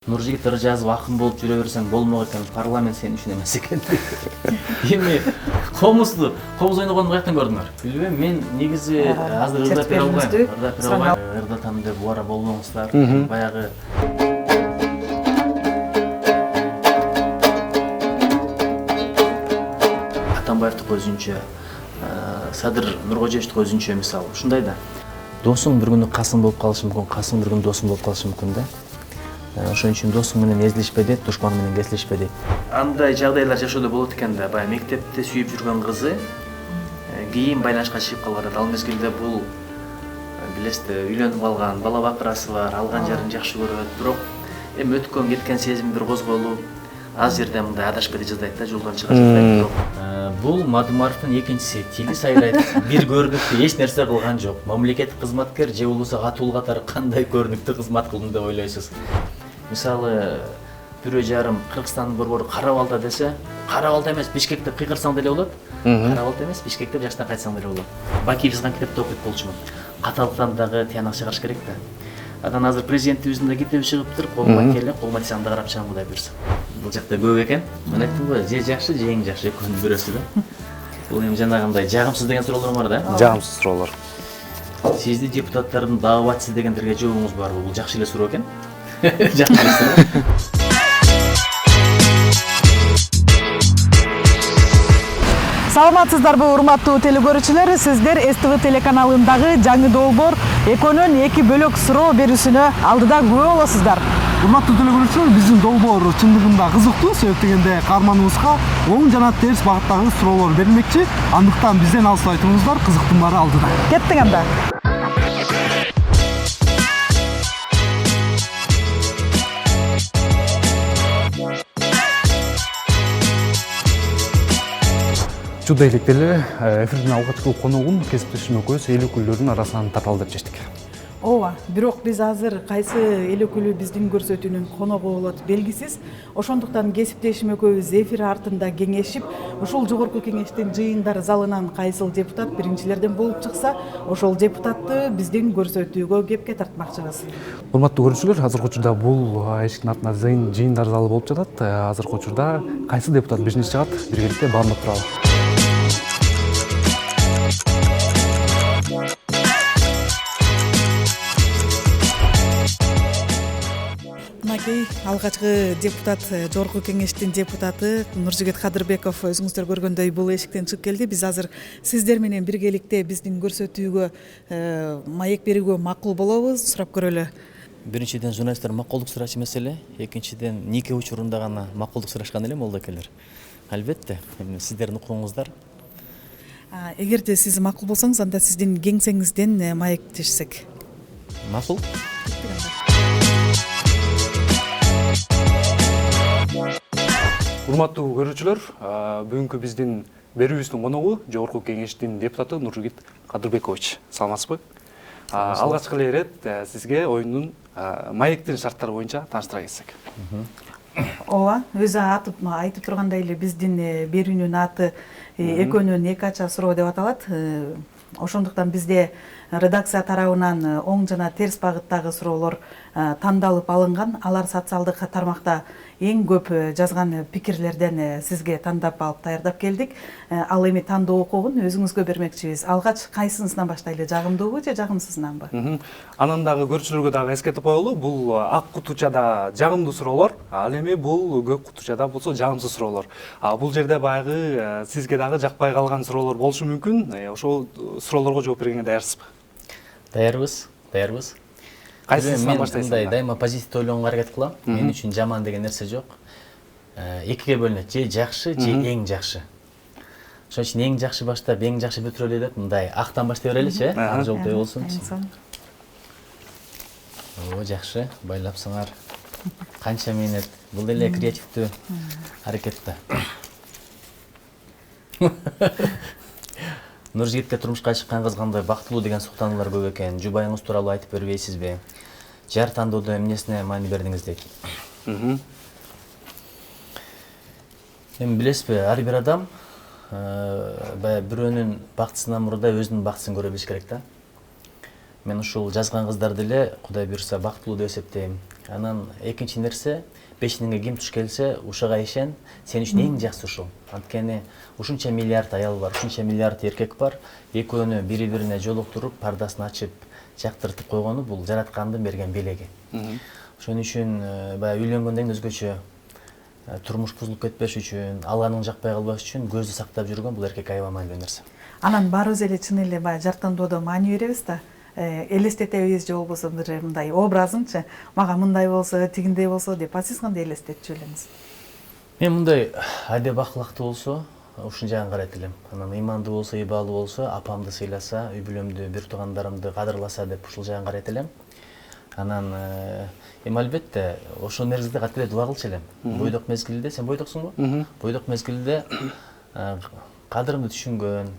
Нуржигит жазып акын болуп жүрө берсең болмок экен, парламент сенин үчүн эмес экен. Эми комуз ойногонду каяктан көрдүңөр? Билбейм, мен негизи азыр ырдап бере албайм. Ырдатам деп убара болбоңуздар. Баягы Атамбаевдики өзүнчө, Садыр Нуркожоевдики өзүнчө мисалы. Ушундай да. Досуң бир күнү касым болуп калышы мүмкүн, касым бир күнү досуң болуп калышы мүмкүн да. Ошон үчүн досуң менен эзилишпе дейт, душман менен кесилишпе дейт. Андай жагдайлар жашоодо болот экен да, баягы мектепте сүйүп жүргөн кызы кийин байланышка чыгып калып атат. Ал мезгилде бул билесиз, үйлөнүп алган, бала бакырасы бар, алган жарын жакшы көрөт, бирок эми өткөн кеткен сезимдер козголуп, аз жерде мындай адашпа деп жаздайт да, жолдон чыга жаздайт. Бул Мадумаровдун экинчиси, тили сайрайт, бир көрүнүктүү эч нерсе кылган жок. Мамлекеттик кызматкер же болбосо катуу катары кандай көрүнүктүү кызмат кылдым деп ойлойсуз? Мисалы, бирөө жарым Кыргызстандын борбору Кара-Балта десе, Кара-Балта эмес, Бишкек деп кыйкырсаң деле болот. Кара-Балта эмес, Бишкек деп жаштан кайтсаң деле болот. Баки жазган китепти окуйт болчумун. Каталыктан дагы тыянак чыгарыш керек да. Анан азыр президентибиздин да китеби чыгыптыр, колума келе, колума тисаң да карап чыгам Кудай буйрса. Бул жакта көп экен. Мен айттым го, же жакшы, же эң жакшы экөөнүн бирөөсү да. Бул эми жанагындай жагымсыз деген суроолор бар да. Жагымсыз суроолор. Сизди депутаттардын дааватчысы дегендерге жообуңуз барбы? Бул жакшы эле суроо экен. Жакшы эле суроо. Саламатсыздарбы, урматтуу телекөрүүчүлөр? Сиздер СТВ телеканалындагы жаңы долбоор экөөнүн эки бөлөк суроо берүүсүнө алдыда күбө болосуздар. Урматтуу телекөрүүчүлөр, биздин долбоор чындыгында кызыктуу, себеп дегенде каарманыбызга оң жана терс багыттагы суроолор берилмекчи. Андыктан бизден алыстабай туруңуздар, кызыктын баары алдыда. Кеттик анда. Чуда электе эле эфирдин алгачкы коногун кесиптешим экөөбүз эл өкүлдөрүнүн арасынан таталы деп чечтик. Ооба, бирок биз азыр кайсы эл өкүлү биздин көрсөтүүнүн коногу болот белгисиз. Ошондуктан кесиптешим экөөбүз эфир артында кеңешип, ушул жогорку кеңештин жыйындар залынан кайсыл депутат биринчилерден болуп чыкса, ошол депутатты биздин көрсөтүүгө кепке тартмакчыбыз. Урматтуу көрүүчүлөр, азыркы учурда бул эшиктин артында жыйындар залы болуп жатат. Азыркы учурда кайсы депутат биринчи чыгат, биргеликте баамдап туралы. Алгачкы депутат, жогорку кеңештин депутаты Нуржигит Кадырбеков өзүңүздөр көргөндөй бул эшиктен чыгып келди. Биз азыр сиздер менен биргеликте биздин көрсөтүүгө маек берүүгө макул болобуз. Сурап көрөлү. Биринчиден журналисттер макулдук сурачу эмес эле, экинчиден нике учурунда гана макулдук сурашкан эле молдокелер. Албетте, сиздердин укугуңуздар. Эгерде сиз макул болсоңуз, анда сиздин кеңсеңизден маектешсек. Макул? Урматтуу көрүүчүлөр, бүгүнкү биздин берүүбүздүн коногу жогорку кеңештин депутаты Нуржигит Кадырбекович. Саламатсызбы? Алгачкы эле ирет сизге оюндун маектин шарттары боюнча тааныштыра кетсек. Ооба, өзү айтып тургандай эле биздин берүүнүн аты экөөнүн эки ача суроо деп аталат. Ошондуктан бизде редакция тарабынан оң жана терс багыттагы суроолор тандалып алынган. Алар социалдык тармакта эң көп жазган пикирлерден сизге тандап алып даярдап келдик. Ал эми тандоо укугун өзүңүзгө бермекчибиз. Алгач кайсысынан баштайлы, жагымдуубу же жагымсызынанбы? Анан дагы көрүүчүлөргө дагы эскертип коелу, бул ак кутучада жагымдуу суроолор, ал эми бул көк кутучада болсо жагымсыз суроолор. Бул жерде баягы сизге дагы жакпай калган суроолор болушу мүмкүн. Ошол суроолорго жооп бергенге даярсызбы? Даярбыз. Кайсысынан баштайсыз? Мен дайыма позитивдүү ойлогонго аракет кылам. Мен үчүн жаман деген нерсе жок. Экиге бөлүнөт, же жакшы, же эң жакшы. Ошон үчүн эң жакшы баштап, эң жакшы бүтүрөлү деп, мындай актан баштай береличи, ар жолтой болсун. О, жакшы, байлапсыңар. Канча минут, бул эле креативдүү аракет да. Нуржигитке турмушка чыккан кыз кандай бактылуу деген суктанулар көп экен. Жубайыңыз тууралуу айтып бербейсизби? Жар тандоодо эмнесине маани бердиңиз дейт. Эми билесизби, ар бир адам бирөөнүн бактысынан мурда өзүнүн бактысын көрө билиш керек да. Мен ушул жазган кыздарды эле Кудай буйрса бактылуу деп эсептейм. Анан экинчи нерсе, бешиңе ким туш келсе, ушуга ишен, сен үчүн эң жакшы ушул. Анткени ушунча миллиард аял бар, ушунча миллиард эркек бар, экөөнү бири-бирине жолуктуруп, пардасын ачып, жактыртып койгону бул жараткандын берген белеги. Ошон үчүн баягы үйлөнгөндөн кийин өзгөчө турмуш бузулуп кетпеш үчүн, алганын жакпай калбаш үчүн көздү сактап жүргөн бул эркек аябай маанилүү нерсе. Анан баарыбыз эле чын эле баягы жартандоодо маани беребиз да. Элестетебиз же болбосо бир мындай образыңчы, мага мындай болсо, тигиндей болсо деп, сиз кандай элестетчү элеңиз? Мен мындай адеп акылактуу болсо, ушун жагын карайт элем. Анан ыймандуу болсо, ийбалуу болсо, апамды сыйласа, үй бүлөмдү, бир туугандарымды кадырласа деп ушул жагын карайт элем. Анан албетте ошол мезгилде катты дуа кылчу элем. Бойдок мезгилде, сен бойдоксуңбу? Бойдок мезгилде кадырымды түшүнгөн,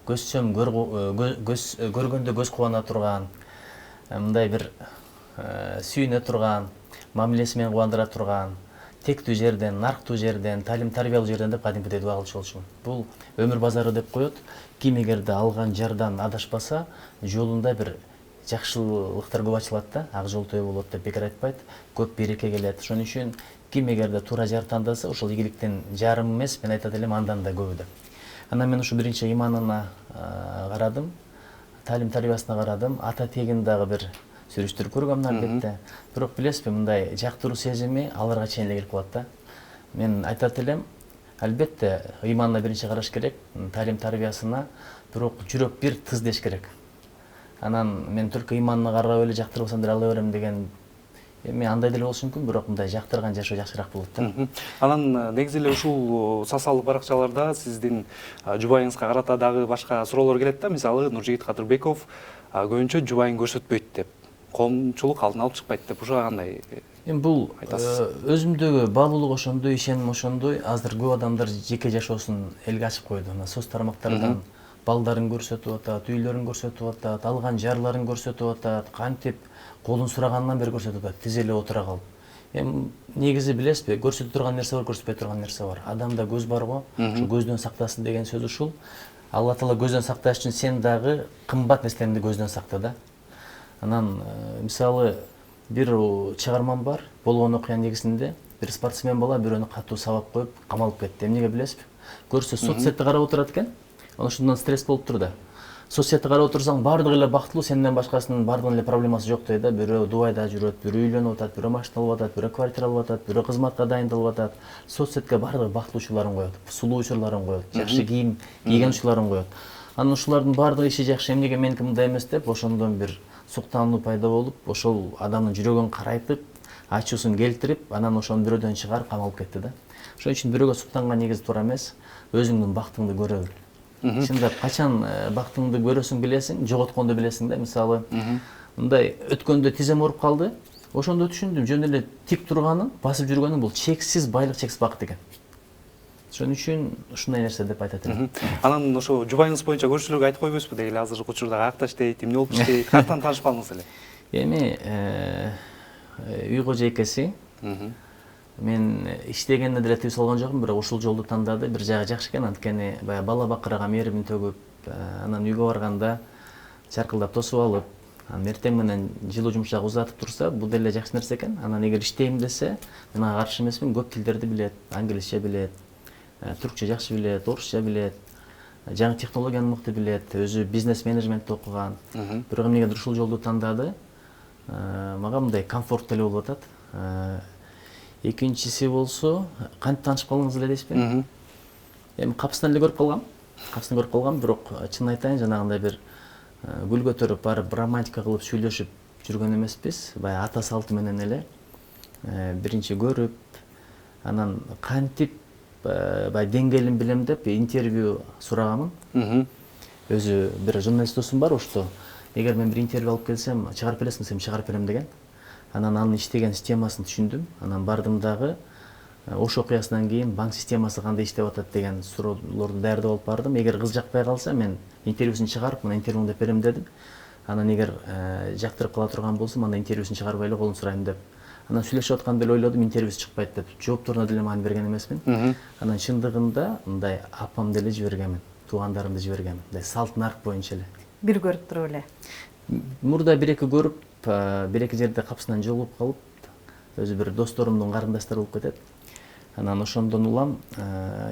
көргөндө көз кубана турган, мындай бир сүйүнө турган, мамилеси менен кубандыра турган, тектүү жерден, нарктуу жерден, талим тарбиялуу жерден деп кадимкидей дуа кылчу болчумун. Бул өмүр базары деп коет. Ким эгерде алган жардан адашпаса, жолунда бир жакшылыктар көп ачылат да, ак жол той болот деп бекер айтпайт. Көп береке келет. Ошон үчүн ким эгерде туура жар тандаса, ошол ийгиликтин жарым эмес, мен айтат элем андан да көбү деп. Анан мен ушу биринчи иманына карадым, талим тарбиясына карадым, ата тегин дагы бир сүрүштүрүп көргөм албетте. Бирок билесизби, мындай жактыруу сезими аларга чейин эле келип калат да. Мен айтат элем, албетте ыйманына биринчи караш керек, талим тарбиясына, бирок жүрөк бир тыз деш керек. Анан мен только ыйманына карап эле жактырбасам деле ала берем деген эми андай деле болушу мүмкүн, бирок мындай жактырган жашоо жакшыраак болот да. Анан негизи эле ушул социалдык баракчаларда сиздин жубайыңызга карата дагы башка суроолор келет да. Мисалы, Нуржигит Кадырбеков көбүнчө жубайын көрсөтпөйт деп, коомчулук алдын алып чыкпайт деп, ушуга кандай? Эми бул өзүмдөгү баалуулук ошондой, ишеним ошондой. Азыр көп адамдар жеке жашоосун элге ачып койду. Соц тармактардан балдарын көрсөтүп атат, үйлөрүн көрсөтүп атат, алган жарларын көрсөтүп атат, кантип колун сурагандан бери көрсөтүп атат, тиз эле отура калып. Эми негизи билесизби, көрсөтө турган нерсе бар, көрсөтпөй турган нерсе бар. Адамда көз бар го, ошо көздөн сактасын деген сөз ушул. Алла Таала көздөн сакташ үчүн сен дагы кымбат нерселерди көздөн сакта да. Анан мисалы бир чыгармам бар, болгон окуя негизинде бир спортсмен бала бирөөнү катуу сабап коюп камалып кетти. Эмнеге билесизби? Көрсө соцсетти карап отурат экен. Ошондон стресс болуп турду. Соцсетти карап отурсаң, баардыгы эле бактылуу, сенден башкасынын баардыгынын эле проблемасы жок дейт да. Бирөө Дубайда жүрөт, бирөө үйлөнүп атат, бирөө машина алып атат, бирөө квартира алып атат, бирөө кызматка дайындалып атат. Соцсетке баардыгы бактылуу учурларын коет, сулуу учурларын коет, жакшы кийим кийген учурларын коет. Анан ушулардын баардыгы иши жакшы, эмнеге меники мындай эмес деп, ошондон бир суктануу пайда болуп, ошол адамдын жүрөгүн карайтып, ачуусун келтирип, анан ошону бирөөдөн чыгарып камалып кетти да. Ошон үчүн бирөөгө суктанган негизи туура эмес, өзүңдүн бактыңды көрө бил. Чындап, качан бактыңды көрөсүң билесиң, жоготкондо билесиң да. Мисалы, мындай өткөндө тизем ооруп калды, ошондо түшүндүм, жөн эле тик турганын, басып жүргөнүн бул чексиз байлык, чексиз бакыт экен. Ошон үчүн ушундай нерсе деп айтат элем. Анан ошо жубайыңыз боюнча көрчүлөргө айтып койбойсузбу дейли, азыркы учурда каякта иштейт, эмне болуп иштейт, каяктан таанышып калдыңыз эле? Эми үй кожойкеси, мен иштегенде деле тыюу салган жокмун, бирок ушул жолду тандады. Бир жагы жакшы экен, анткени баягы бала бакырага мээрибин төгүп, анан үйгө барганда чаркылдап тосуп алып, анан эртең менен жылуу жумшак узатып турса, бул деле жакшы нерсе экен. Анан эгер иштейм десе, мен ага каршы эмесмин. Көп тилдерди билет, англисче билет, түркчө жакшы билет, орусча билет, жаңы технологияны мыкты билет, өзү бизнес менеджментти окуган. Бирок эмнегедир ушул жолду тандады. Мага мындай комфорт деле болуп атат. Экинчиси болсо, кантип таанышып калдыңыз эле дейсизби? Эми капысынан эле көрүп калгам, бирок чын айтайын, жанагындай бир гүл көтөрүп барып романтика кылып сүйлөшүп жүргөн эмеспиз. Баягы ата салты менен эле биринчи көрүп, анан кантип баягы деңгээлин билем деп интервью сураганмын. Өзү бир журналист досум бар ошто. Эгер мен бир интервью алып келсем, чыгарып бересиң десем, чыгарып берем деген. Анан анын иштеген системасын түшүндүм. Анан бардым дагы Ош окуясынан кийин банк системасы кандай иштеп атат деген суроолорду даярдап алып бардым. Эгер кыз жакпай калса, мен интервьюсун чыгарып, мына интервьюңду деп берем дедим. Анан эгер жактырып кала турган болсо, анда интервьюсун чыгарбай эле колун сурайм деп. Анан сүйлөшүп атканда эле ойлодум, интервьюсу чыкпайт деп. Жоопторуна деле маани берген эмесмин. Анан чындыгында мындай апам деле жибергенмин, туугандарымды жибергенмин. Мындай салт нарк боюнча эле. Бир көрүп туруп эле. Мурда бир-эки көрүп, бир-эки жерде капысынан жолугуп калып, өзү бир досторумдун карындаштары болуп кетет. Анан ошондон улам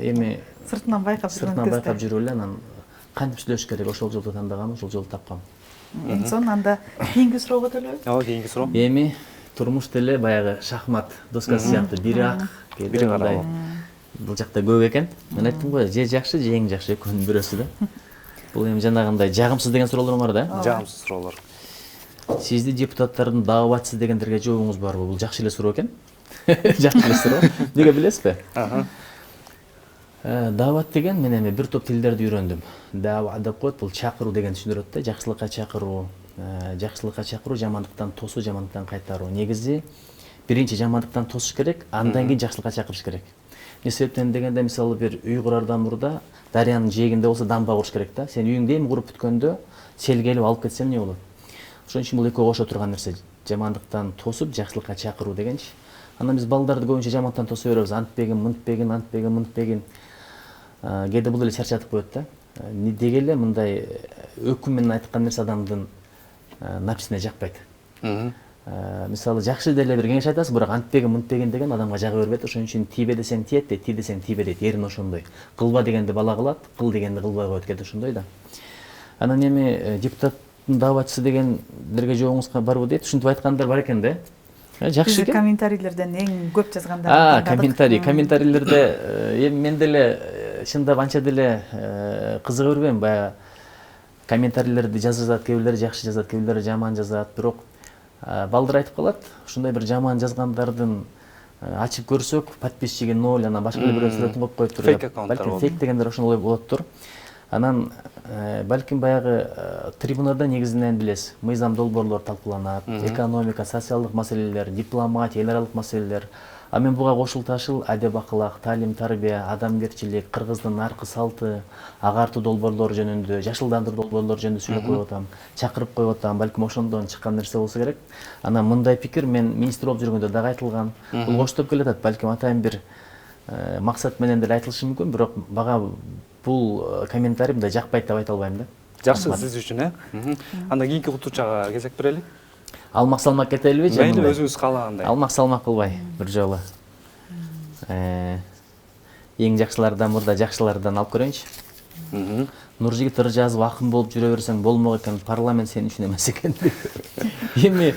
эми Сыртынан байкап сыртынан байкап жүрүп эле анан кантип сүйлөшүш керек ошол жолду тандагам, ошол жолду тапкам. Сонун анда кийинки суроого өтөлүбү? Ооба, кийинки суроо. Эми турмуш деле баягы шахмат доскасы сыяктуу бири ак, Бири кара. бул жакта көп экен. Мен айттым го, же жакшы, же эң жакшы экөөнүн бирөөсү да. Бул эми жанагындай жагымсыз деген суроолор бар да. Жагымсыз суроолор. Сизди депутаттардын дааватсыз дегендерге жообуңуз барбы? Бул жакшы эле суроо экен. Жакшы эле суроо. Неге билесизби? Даават деген мен эми бир топ тилдерди үйрөндүм. Даава деп коет, бул чакыруу деген түшүндүрөт да. Жакшылыкка чакыруу, жамандыктан тосуу, жамандыктан кайтаруу. Негизи биринчи жамандыктан тосуш керек, андан кийин жакшылыкка чакырыш керек. Эмне себептен дегенде, мисалы бир үй курардан мурда дарыянын жээгинде болсо дамба куруш керек да. Сен үйүңдү эми куруп бүткөндө сел келип алып кетсе эмне болот? Ошон үчүн бул экөө кошо турган нерсе. Жамандыктан тосуп, жакшылыкка чакыруу дегенчи. Анан биз балдарды көбүнчө жамандыктан тосо беребиз. Антпегин, мынтпегин, антпегин, мынтпегин. Кээде бул эле чарчатып коет да. Деги эле мындай өкүм менен айткан нерсе адамдын напсисине жакпайт. Мисалы жакшы деле бир кеңеш айтасыз, бирок антпегин, мынтпегин деген адамга жага бербейт. Ошон үчүн тийбе десең тиет дейт, ти десең тийбе дейт. Эрин ошондой. Кылба дегенди бала кылат, кыл дегенди кылбай коет кээде ошондой да. Анан эми депутаттын дааватчысы дегендерге жообуңуз барбы дейт. Ушинтип айткандар бар экен да. Жакшы экен. Комментарийлерден эң көп жазгандар. Комментарийлерде эми мен деле чындап анча деле кызыга бербейм. Баягы комментарийлерди жазат, кээ бирлери жакшы жазат, кээ бирлери жаман жазат. Бирок балдар айтып калат, ушундай бир жаман жазгандардын ачып көрсөк, подписчиги 0, анан башка бирөө сүрөтүн коюп коюптур. Фейк аккаунттар балким фейк дегендер ошондой болоттур. Анан балким баягы трибунада негизинен билесиз, мыйзам долбоорлор талкууланат, экономика, социалдык маселелер, дипломатия, эл аралык маселелер. А мен буга кошулташыл адеп акылак, таалим тарбия, адамгерчилик, кыргыздын наркы салты, агартуу долбоорлору жөнүндө, жашылдандыруу долбоорлору жөнүндө сүйлөп коюп атам, чакырып коюп атам. Балким ошондон чыккан нерсе болсо керек. Анан мындай пикир мен министр болуп жүргөндө дагы айтылган. Бул коштоп келатат. Балким атайын бир максат менен деле айтылышы мүмкүн, бирок бага бул комментарий мындай жакпайт деп айта албайм да. Жакшы, сиз үчүн Анда кийинки кутуучага кезек берели. Алмак салмак кетелиби же? Мейли, өзүңүз каалагандай. Алмак салмак кылбай бир жолу. Эң жакшылардан мурда жакшылардан алып көрөйүнчү. Нуржигит Ыржазов акын болуп жүрө берсең болмок экен, парламент сен үчүн эмес экен. Эми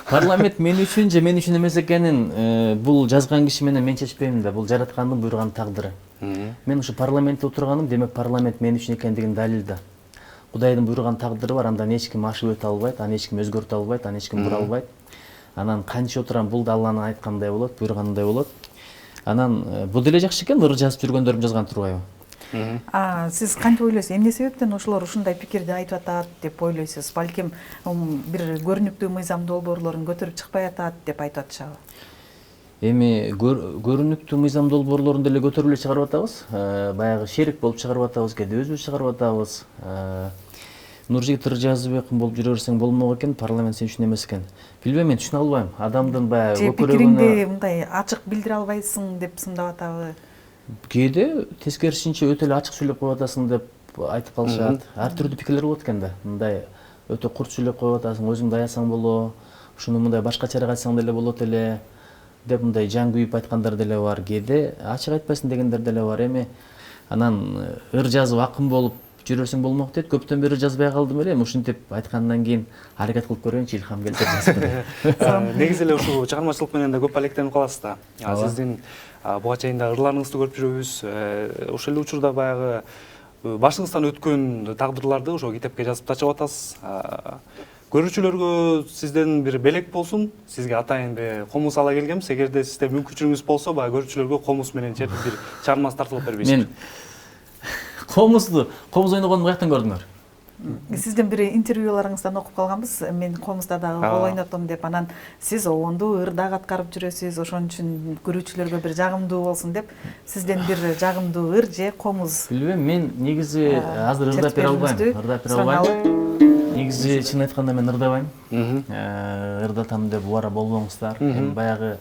парламент мен үчүн же мен үчүн эмес экенин бул жазган киши менен мен чечпейм да, бул жараткандын буйруган тагдыры. Мен ушу парламентте отурганым, демек парламент мен үчүн экендигин далил да. Кудайдын буйруган тагдыры бар, андан эч ким ашып өтө албайт, аны эч ким өзгөртө албайт, аны эч ким бура албайт. Анан канча отурам, бул да Алланын айткандай болот, буйругандай болот. Анан бул деле жакшы экен, ыр жазып жүргөндөрүм жазган турбайбы? Сиз кантип ойлойсуз? Эмне себептен ошолор ушундай пикирди айтып атат деп ойлойсуз? Балким бир көрүнүктүү мыйзам долбоорлорун көтөрүп чыкпай атат деп айтып атышабы? Эми көрүнүктүү мыйзам долбоорлорун деле көтөрүп эле чыгарып атабыз. Баягы шерик болуп чыгарып атабыз, кээде өзүбүз чыгарып атабыз. Нуржигит Ыржазов болуп жүрө берсең болмок экен, парламент сен үчүн эмес экен. Билбейм, мен түшүнө албайм. Адамдын баягы пикириңди мындай ачык билдире албайсың деп сындап атабы? Кээде тескерисинче өтө эле ачык сүйлөп коюп атасың деп айтып калышат. Ар түрдүү пикирлер болот экен да. Мындай өтө курт сүйлөп коюп атасың, өзүңдү аясаң боло, ушуну мындай башкачараак айтсаң деле болот эле деп мындай жан күйүп айткандар деле бар. Кээде ачык айтпайсың дегендер деле бар. Эми анан Ыржазов акын болуп жүрөсүң болмок дейт. Көптөн бери жазбай калдым эле. Ушинтип айткандан кийин аракет кылып көрөйүнчү, илхам келтирип жазып. Негизи эле ушул чыгармачылык менен да көп алектенип каласыз да. Сиздин буга чейин да ырларыңызды көрүп жүрөбүз. Ошол эле учурда баягы башыңыздан өткөн тагдырларды ошо китепке жазып тачап атасыз. Көрүүчүлөргө сизден бир белек болсун. Сизге атайын комуз ала келгенбиз. Эгерде сизде мүмкүнчүлүгүңүз болсо, баягы көрүүчүлөргө комуз менен чертип бир чыгармасы тартылып бербейсизби? Мен комуз ойногонду каяктан көрдүңөр? Сиздин бир интервьюларыңыздан окуп калганбыз. Мен комузда дагы кол ойнотом деп, анан сиз обондуу ыр дагы аткарып жүрөсүз. Ошон үчүн көрүүчүлөргө бир жагымдуу болсун деп, сизден бир жагымдуу ыр же комуз. Билбейм, мен негизи азыр ырдап бере албайм. Негизи чын айтканда мен ырдабайм. Ырдатам деп убара болбоңуздар. Эми баягы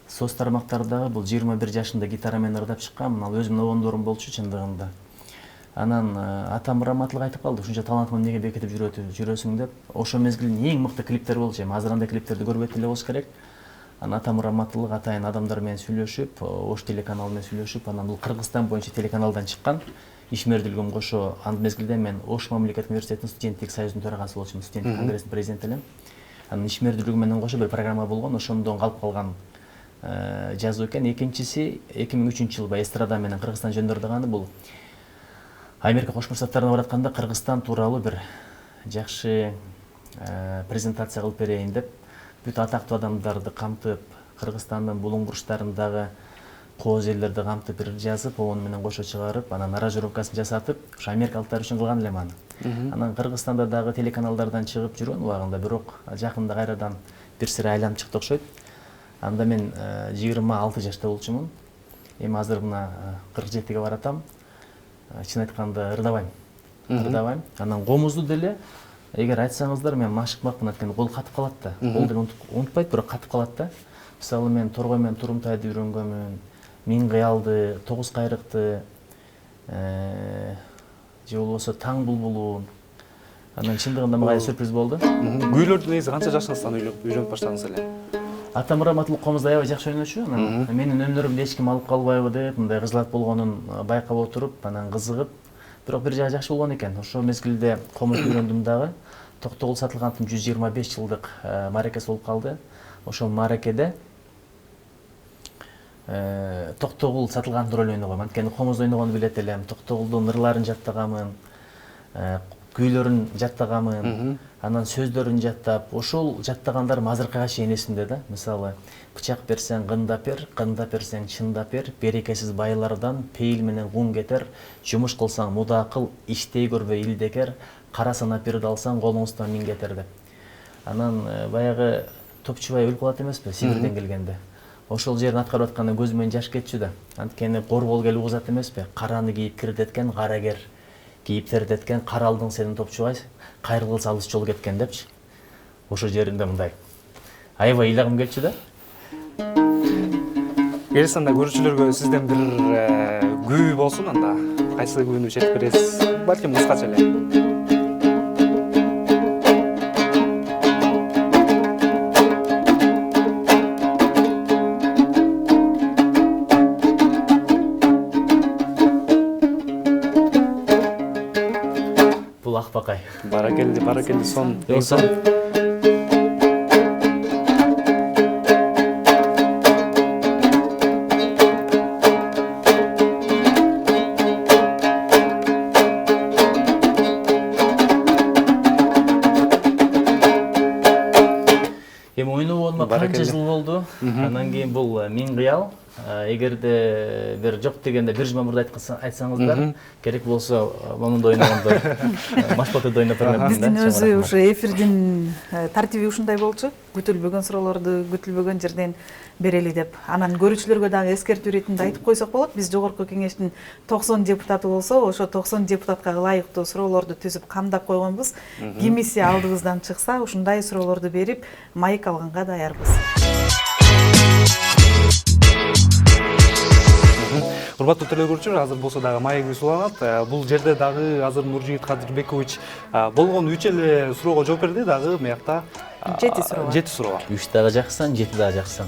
соц тармактардагы бул 21 жашында гитара менен ырдап чыккам, ал өзүмдүн обондорум болчу чындыгында. Анан атам раматтылык айтып калды, ушунча талантыңды эмнеге бекитип жүрөсүң деп. Ошо мезгилдин эң мыкты клиптер болчу. Эми азыр андай клиптерди көрбөйт эле болуш керек. Анан атам раматылык атайын адамдар менен сүйлөшүп, Ош телеканалы менен сүйлөшүп, анан бул Кыргызстан боюнча телеканалдан чыккан. Ишмердилгим кошо андый мезгилде мен Ош мамлекеттик университетинин студенттик союзунун төрагасы болчумун, студенттик конгресстин президенти элем. Анан ишмердилгим менен кошо бир программа болгон, ошондон калып калган жазуу экен. Экинчиси 2003 жылы эстрада менен Кыргызстан жөндөр деганы бул Америка Кошмо Штаттарына баратканда Кыргызстан тууралуу бир жакшы презентация кылып берейин деп бүт атактуу адамдарды камтып, Кыргызстандын булуң бурчтарындагы кооз элдерди камтып бир жазып, ону менен кошо чыгарып, анан аранжировкасын жасатып, ошо америкалыктар үчүн кылган элем аны. Анан Кыргызстанда дагы телеканалдардан чыгып жүргөн убагында, бирок жакында кайрадан бир сире айланып чыкты окшойт. Анда мен 26 жашта болчумун. Эми азыр мына 47ге баратам. Чын айтканда ырдабайм. Анан комузду деле эгер айтсаңыздар мен машыкмакмын, анткени кол катып калат да. Кол деле унутпайт, бирок катып калат да. Мисалы мен торгой менен турумтайды үйрөнгөнмүн, миң кыялды, тогуз кайрыкты, же болбосо таң булбулун. Анан чындыгында мага сюрприз болду. Күүлөрдү негизи канча жашыңыздан үйрөнүп баштадыңыз эле? Атам раматылык комузду аябай жакшы ойночу. Анан менин өмүрүмдү эч ким алып калбайбы деп, мындай кызлат болгонун байкап отуруп, анан кызыгып, бирок бир жагы жакшы болгон экен. Ошол мезгилде комуз үйрөндүм дагы. Токтогул Сатылгановдун 125 жылдык мааракеси болуп калды. Ошол мааракеде Токтогул Сатылгановдун ролун ойногом. Анткени комуз ойногонду билет элем. Токтогулдун ырларын жаттаганмын, күүлөрүн жаттаганмын, анан сөздөрүн жаттап, ошол жаттагандарым азыркыга чейин эсимде да. Мисалы, бычак берсең кындап берсең чындап бер, берекесиз байлардан пейил менен кум кетер, жумуш кылсаң муда кыл, иштей көрбөй илдекер, кара санап бирди алсаң колуңуздан миң кетер деп. Анан баягы Топчубай өлүп калат эмеспи, Сибирден келгенде. Ошол жерин аткарып атканда көзүмөн жаш кетчү да. Анткени корбол келип угузат эмеспи, караны кийип кирдеткен карагер, кийип тердеткен каралдың сенин Топчубай, кайрылгыс алыс жол кеткен депчи. Ошол жеринде мындай аябай ыйлагым келчү да. Келесі анда көрүүчүлөргө сизден бир күү болсун, анда кайсы күүнү чечип бересиз? Балким кыскача эле. Бул Акбакай. Баракелди сон. Эми ойногонума канча жыл болду. Андан кийин бул миң кыял. Эгерде бир жок дегенде бир жума мурда айтсаңыздар, керек болсо монунда ойногондо машкотуда ойноп бермекмин да. Биздин өзү ушу эфирдин тартиби ушундай болчу. Күтүлбөгөн суроолорду күтүлбөгөн жерден берели деп. Анан көрүүчүлөргө дагы эскертүү иретинде айтып койсок болот. Биз жогорку кеңештин 90 депутаты болсо, ошо 90 депутатка ылайыктуу суроолорду түзүп камдап койгонбуз. Кимиси алдыбыздан чыкса, ушундай суроолорду берип, майк алганга даярбыз. Урматтуу телекөрүүчүлөр, азыр болсо дагы маегибиз уланат. Бул жерде дагы азыр Нуржигит Кадырбекович болгон 3 эле суроого жооп берди, дагы мыякта 7 суроо. 3 дагы жаксан, 7 дагы жаксан.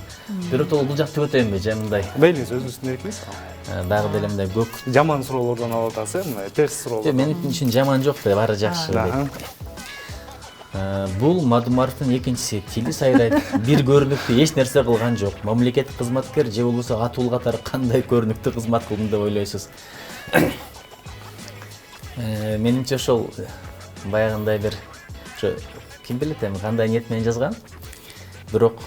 Бирок бул жакты өтөйүнбү, же мындай? Мейлиңиз, өзүңүздүн эркиңиз. Дагы деле мындай көк Жаман суроолордон алып атасыз, терс суроолор. Менин үчүн жаман жок да, баары жакшы. Бул Мадумаровдун экинчиси. Тили сайрайт, бир көрүнүктүү эч нерсе кылган жок. Мамлекеттик кызматкер же болбосо атуул катары кандай көрүнүктүү кызмат кылдым деп ойлойсуз? Менимче ошол баягындай бир ким билет эми кандай ниет менен жазган. Бирок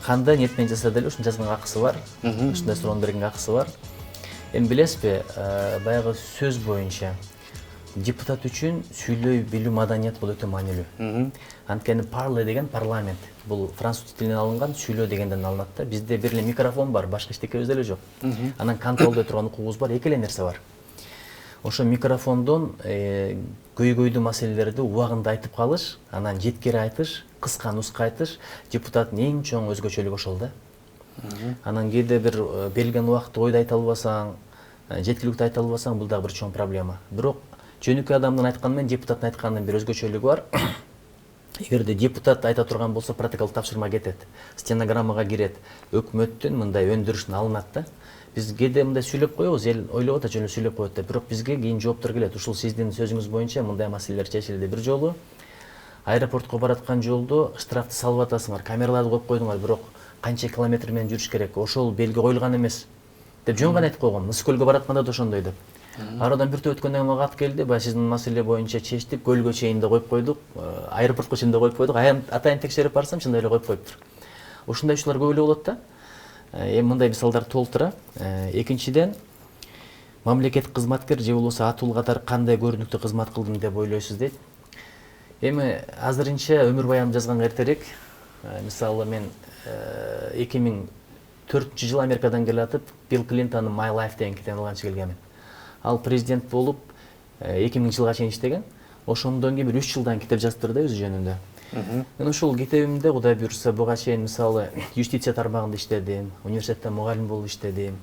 кандай ниет менен жазса деле ушуну жазганга акысы бар. Ушундай суроону бергенге акысы бар. Эми билесизби, баягы сөз боюнча депутат үчүн сүйлөй билүү маданият бул өтө маанилүү. Анткени parler деген парламент. Бул француз тилинен алынган, сүйлөө дегенден алынат да. Бизде бир эле микрофон бар, башка эчтекебиз деле жок. Анан контролдой турган укугубуз бар, эки эле нерсе бар. Ошо микрофондон көйгөйдүү маселелерди убагында айтып калыш, анан жеткире айтыш, кыска нуска айтыш, депутаттын эң чоң өзгөчөлүгү ошол да. Анан кээде бир берилген убакытта ойду айта албасаң, жеткиликтүү айта албасаң, бул дагы бир чоң проблема. Бирок жөнөкөй адамдын айтканы менен депутаттын айтканынын бир өзгөчөлүгү бар. эгерде депутат айта турган болсо протокол тапшырма кетет, стенограммага кирет, өкмөттүн мындай өндүрүшүн алынат да. Биз кээде мындай сүйлөп коебуз, эл ойлоп атат, жөн эле сүйлөп коет деп, бирок бизге кийин жооптор келет. Ушул сиздин сөзүңүз боюнча мындай маселелер чечилди. Бир жолу аэропортко бараткан жолдо штрафты салып атасыңар, камераларды коюп койдуңар, бирок канча километр менен жүрүш керек, ошол белги коюлган эмес деп жөн гана айтып койгон. Ысык көлгө баратканда да ошондой деп. Арадан бир топ өткөндөн кийин мага ат келди, баягы сиздин маселе боюнча чечтик, көлгө чейин да коюп койдук, аэропортко чейин да коюп койдук. Атайын текшерип барсам, чындап эле коюп коюптур. Ушундай ишler көп эле болот да. Эми мындай мисалдар толтура. Экинчиден, мамлекеттик кызматкер же болбосо атуу катары кандай көрүнүктүү кызмат кылдым деп ойлойсуз дейт. Эми азырынча өмүр баянымды жазганга эртерээк, мисалы мен 2004-жылы Америкадан келатып, Билл Клинтондун My Life деген китебин алганчы келгенмин. Ал президент болуп 2000-жылга чейин иштеген. Ошондон кийин бир 3 жылдан китеп жазыптыр да өзү жөнүндө. Мен ушул китебимде Кудай буйрса буга чейин мисалы юстиция тармагында иштедим, университетте мугалим болуп иштедим,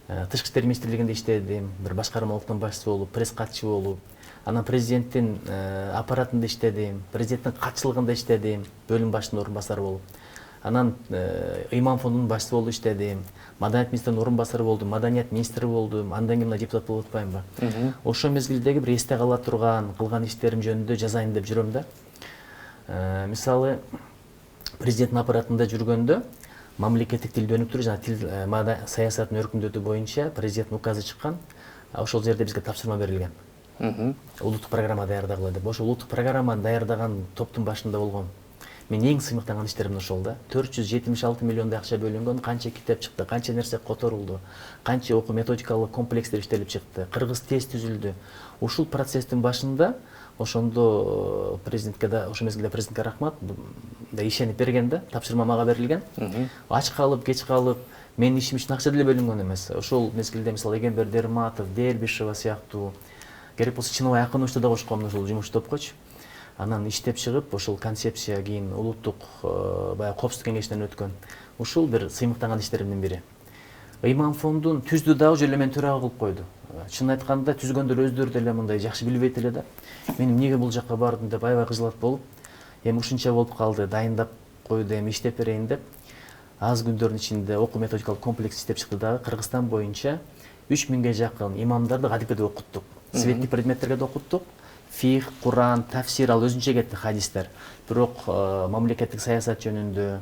тышкы иштер министрлигинде иштедим, бир башкармалыктын башчысы болуп, пресс катчы болуп, анан президенттин аппаратында иштедим, президенттин катчылыгында иштедим, бөлүм башчысынын орун басары болуп. Анан Ыйман фондунун башчысы болуп иштедим, маданият министринин орун басары болдум, маданият министри болдум, андан кийин депутат болуп атпаймынбы. Ошол мезгилдеги бир эсте кала турган кылган иштерим жөнүндө жазайын деп жүрөм да. Мисалы президенттин аппаратында жүргөндө мамлекеттик тилди өнүктүрүү жана тил саясатын өркүндөтүү боюнча президенттин указы чыккан. Ошол жерде бизге тапшырма берилген. Улуттук программа даярдагыла деп. Ошол улуттук программаны даярдаган топтун башында болгом. Мен эң сыймыктанган иштерим ошол да. 476 миллиондай акча бөлүнгөн, канча китеп чыкты, канча нерсе которулду, канча окуу методикалык комплекстер иштелип чыкты, кыргыз тест түзүлдү. Ушул процесстин башында ошондо президентке да, ошол мезгилде президентке рахмат, да ишенип берген да, тапшырма мага берилген. Ач калып, кеч калып, менин ишим үчүн акча деле бөлүнгөн эмес. Ошол мезгилде мисалы Эгембер Дерматов, Дербишева сыяктуу, керек болсо Чыныбай Акыновичту да кошком ошол жумуш топкочу. Анан иштеп чыгып, ошол концепция кийин улуттук баягы коопсуздук кеңешинен өткөн. Ушул бир сыймыктанган иштеримдин бири. Ыйман фондун түздү дагы жөн эле мен төрага кылып койду. Чын айтканда түзгөндөр өздөрү деле мындай жакшы билбейт эле да. Мен эмнеге бул жакка бардым деп аябай кыжылат болуп, эми ушунча болуп калды, дайындап койду, эми иштеп берейин деп. Аз күндөрдүн ичинде окуу методикалык комплекс иштеп чыкты дагы. Кыргызстан боюнча 3000ге жакын имамдарды кадипеде окуттук. Светтик предметтерге да окуттук. Фих, Куран, тафсир ал өзүнчө кетти хадистер. Бирок мамлекеттик саясат жөнүндө,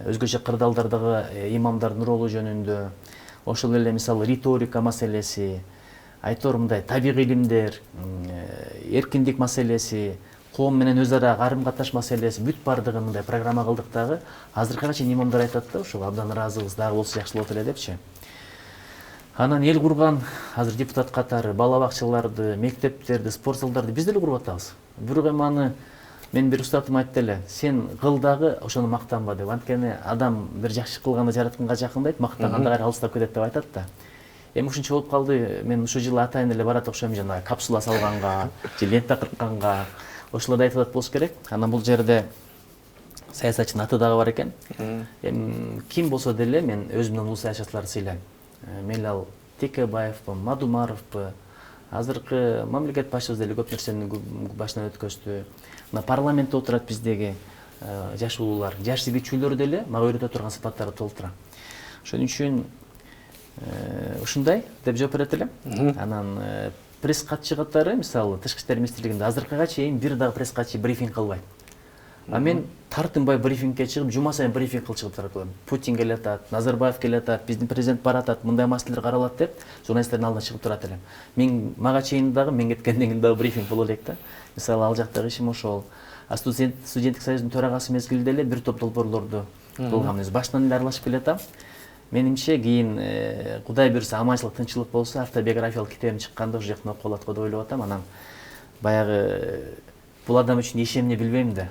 өзгөчө кырдаалдардагы имамдардын ролу жөнүндө, ошол эле мисалы риторика маселеси, айтор мындай табигый илимдер, эркиндик маселеси, коом менен өз ара карым катнаш маселеси бүт бардыгын мындай программа кылдык дагы. Азыркыга чейин имамдар айтат да, ошого абдан ыраазыбыз, дагы болсо жакшы болот эле депчи. Анан эл курган азыр депутат катары бала бакчаларды, мектептерди, спорт залдарды биз деле куруп атабыз. Бирок эми аны мен бир устатым айтты эле, сен кыл дагы ошону мактанба деп. Анткени адам бир жакшы кылганды жаратканга жакындайт, мактаганда кайра алыстап кетет деп айтат да. Эми ушунча болуп калды, мен ушул жылы атайын эле барат окшойм, жана капсула салганга, же лента кыркканга, ошолорду айтып атат болуш керек. Анан бул жерде саясатчынын аты дагы бар экен. Эми ким болсо деле мен өзүмдөн улуу саясатчыларды сыйлайм. Мейли ал Текебаевпы, Мадумаровпы, азыркы мамлекет башчыбыз деле көп нерсени башынан өткөздү. Мына парламентте отурат биздеги жаш улуулар, жаш себетчүүлөр деле мага үйрөтө турган сыпаттарды толтура. Ошон үчүн ушундай деп жооп берет элем. Анан пресс катчы катары, мисалы тышкы иштер министрлигинде азыркыга чейин бир дагы пресс катчы брифинг кылбайт. А мен тартынбай брифингке чыгып, жума сайын брифинг кылып чыгып турам. Путин келатат, Назарбаев келатат, биздин президент баратат, мындай маселелер каралат деп журналисттердин алдына чыгып турат элем. Мага чейин дагы мен кеткенден кийин дагы брифинг боло элек да. Мисалы ал жактагы ишим ошол. Студенттик союздун төрагасы мезгилинде эле бир топ долбоорлорду кылгам. Башынан эле аралашып келатам. Менимче кийин Кудай буйрса аманчылык, тынччылык болсо автобиографиялык китебим чыкканда ошол жактан окуп алат го деп ойлоп атам. Анан баягы бул адам үчүн иш эмне билбейм да.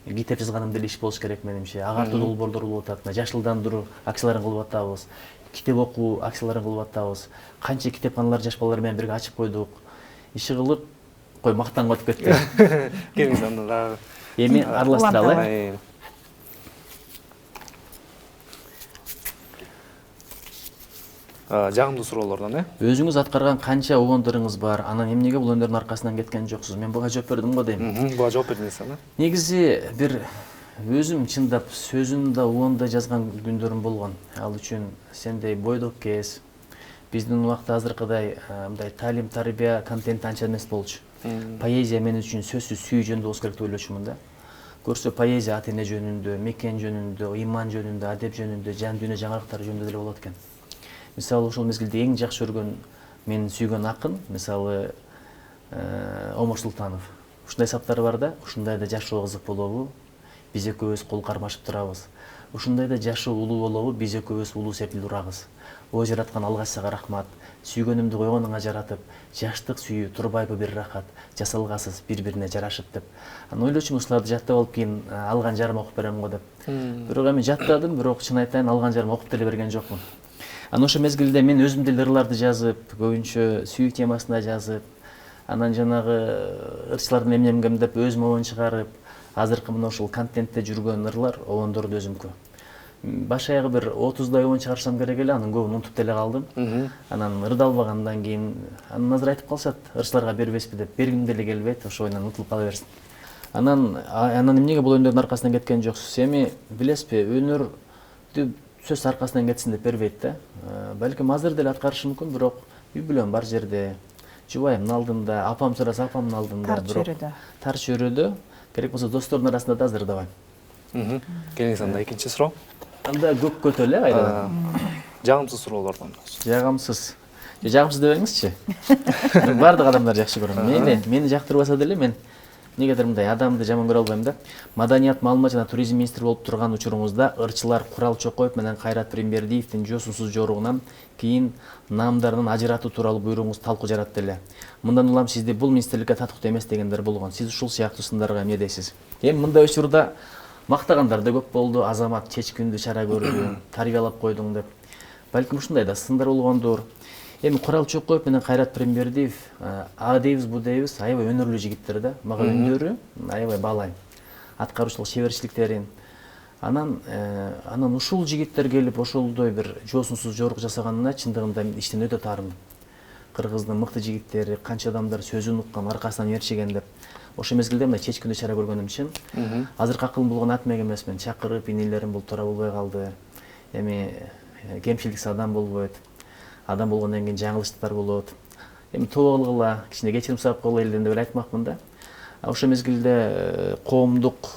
Китеп жазганым деле иш болуш керек менимче. Агартуу долбоорлор болуп атат, жашылдандыруу акцияларын кылып атабыз, китеп окуу акцияларын кылып атабыз. Канча китепканалар жаш балалар менен бирге ачып койдук. Иши кылып, кой мактанып атып кетти. Келиңиз анда дагы. Эми аралаштыралы. жагымдуу суроолордон Өзүңүз аткарган канча обондоруңуз бар? Анан эмнеге бул өндөрдүн аркасынан кеткен жоксуз? Мен буга жооп бердим го дейм. буга жооп бердиңиз Негизи бир өзүм чындап сөзүн да уун да жазган күндөрүм болгон. Ал үчүн сендей бойдок кез биздин убакта азыркыдай мындай таалим тарбия контент анча эмес болчу. Поэзия мен үчүн сөзсүз сүйүү жөнүндө болуш керек деп ойлочумун да. Көрсө поэзия ата эне жөнүндө, мекен жөнүндө, иман жөнүндө, адеп жөнүндө, жан дүйнө жаңалыктары жөнүндө деле болот экен. Мисалы ошол мезгилде эң жакшы көргөн менин сүйгөн акын, мисалы Омар Султанов. Ушундай саптары бар да, ушундайда жашоо кызык болобу? Биз экөөбүз кол кармашып турабыз. Ушундайда жашоо улуу болобу? Биз экөөбүз улуу секилдүү турабыз. Ой жараткан алгач сага рахмат. Сүйгөнүмдү койгонуңа жаратып, жаштык сүйүү турбайбы бир рахат, жасалгасыз бири-бирине жарашып деп. Анан ойлочумун ушуларды жаттап алып кийин алган жарыма окуп берем го деп. Бирок эми жаттадым, бирок чын айтайын алган жарыма окуп деле берген жокмун. Анан ошол мезгилде мен өзүм деле ырларды жазып, көбүнчө сүйүү темасында жазып, анан жанагы ырчылардын эмнем деп өзүм обон чыгарып, азыркы мына ушул контентте жүргөн ырлар, обондорду өзүмкү. Баш аягы бир 30дай обон чыгарсам керек эле, анын көбүн унутуп деле калдым. Анан ырдалбагандан кийин анан азыр айтып калышат, ырчыларга бербеспи деп, бергим деле келбейт, ошо ойунан утулуп кала берсин. Анан эмнеге бул өндөрдүн аркасынан кеткен жоксуз? Эми билесизби, өнөрдү сөз аркасынан кетсин деп бербейт да. Балким азыр деле аткарышы мүмкүн, бирок үй бүлөм бар жерде, жубайымдын алдында, апам сураса апамдын алдында, бирок тар чөйрөдө, керек болсо достордун арасында да азыр ырдабайм. Келиңиз анда экинчи суроо. Анда көккө эле кайрадан. Жагымсыз суроолордон. Жагымсыз. Жагымсыз дебеңизчи. Бардык адамдар жакшы көрөм. Мени жактырбаса деле мен негедир мындай адамды жаман көрө албайм да. Маданият, маалымат жана туризм министри болуп турган учуруңузда ырчылар Курал Чокоев менен Кайрат Пиримбердиевдин жоосунсуз жоругунан кийин наамдарынан ажыратуу тууралуу буйругуңуз талкуу жаратты эле. Мындан улам сизди бул министрликке татыктуу эмес дегендер болгон. Сиз ушул сыяктуу сындарга эмне дейсиз? Эми мындай учурда мактагандар да көп болду. Азамат чечкиндүү чара көрдү, тарбиялап койдуң деп. Балким ушундай да сындар болгондур. Эми Курал Чокоев менен Кайрат Пиримбердиев а дейбиз, бу дейбиз, аябай өнөрлүү жигиттер да. Мага өндөрү аябай баалайм. Аткаруучулук шеберчиликтерин. Анан ушул жигиттер келип ошолдой бир жоосунсуз жорук жасаганына чындыгында иштен өтө таарымдым. Кыргыздын мыкты жигиттери, канча адамдар сөзүн уккан, аркасынан ээрчиген деп. Ошол мезгилде мына чечкиндүү чара көргөнүм үчүн азыр акылым болгон атмек эмесмин. Чакырып инилерим бул туура болбой калды. Эми кемчиликсиз адам болбойт. Адам болгондон кийин жаңылыштар болот. Эми тобо кылгыла, кичине кечирим сурап койгула элден деп айтмакмын да. Ошол мезгилде коомдук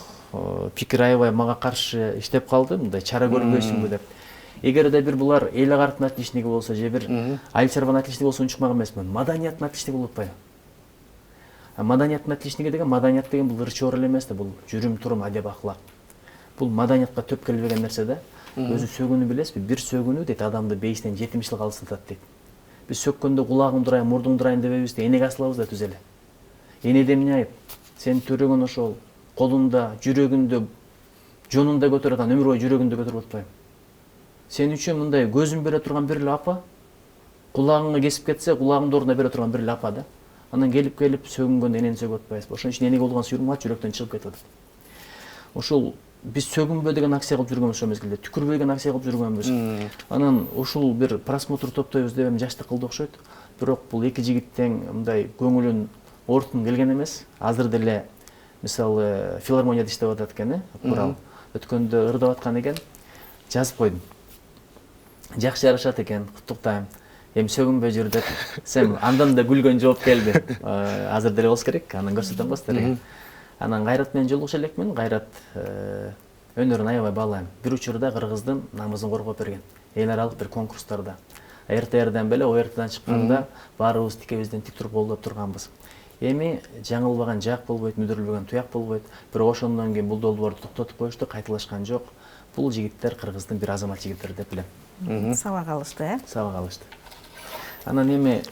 пикир аябай мага каршы иштеп калды, мындай чара көрбөйсүңбү деп. Эгерде бир булар эл агарттын отличниги болсо же бир айыл чарбанын отличниги болсо унчукмак эмесмин. Маданияттын отличниги болуп атпайбы? Маданияттын отличниги деген, маданият деген бул ырчуу эле эмес да, бул жүрүм турум, адеп аклак. Бул маданиятка төп келбеген нерсе да. Өзү сөгүүнү билесизби? Бир сөгүүнү дейт адамды бейистен 70 жыл алыстатат дейт. Биз сөккөндө кулагым турайын, мурдуң турайын дебейбиз да, энеге асылабыз да түз эле. Энеде эмне айып? Сен төрөгөн ошол колунда, жүрөгүндө, жонунда көтөрөт, анан өмүр бою жүрөгүндө көтөрүп атпайбы? Сен үчүн мындай көзүн бере турган бир эле апа, кулагыңа кесип кетсе, кулагыңдын ордуна бере турган бир эле апа да. Анан келип сөгүнгөндө энени сөгүп атпайсызбы? Ошон үчүн энеге болгон сүйүүм жүрөктөн чыгып кетип атат. Ошол биз сөгүнбө деген акция кылып жүргөнбүз ошол мезгилде, түкүрбө деген акция кылып жүргөнбүз. Анан ушул бир просмотр топтойбуз деп эми жаштык кылды окшойт. Бирок бул эки жигиттен мындай көңүлүн ортун келген эмес. Азыр деле мисалы филармонияда иштеп атат экен, Курал. Өткөндө ырдап аткан экен, жазып койдум. Жакшы жарашат экен, куттуктайм. Эми сөгүнбөй жүр деп. Сен андан да күлгөн жооп келди. Азыр деле болуш керек, анан көрсөтөм го силерге. Анан Кайрат менен жолугуша элекмин. Кайрат өнөрүн аябай баалайм. Бир учурда Кыргыздын намысын коргоп берген. Эл аралык бир конкурстарда. РТРден беле ОРТдан чыкканда баарыбыз тикебизден тик туруп колдоп турганбыз. Эми жаңылбаган жак болбойт, мүдүрүлбөгөн туяк болбойт. Бирок ошондон кийин бул долбоорду токтотуп коюшту, кайталашкан жок. Бул жигиттер Кыргыздын бир азамат жигиттери деп билем. Сабак алышты, Сабак алышты. Анан эми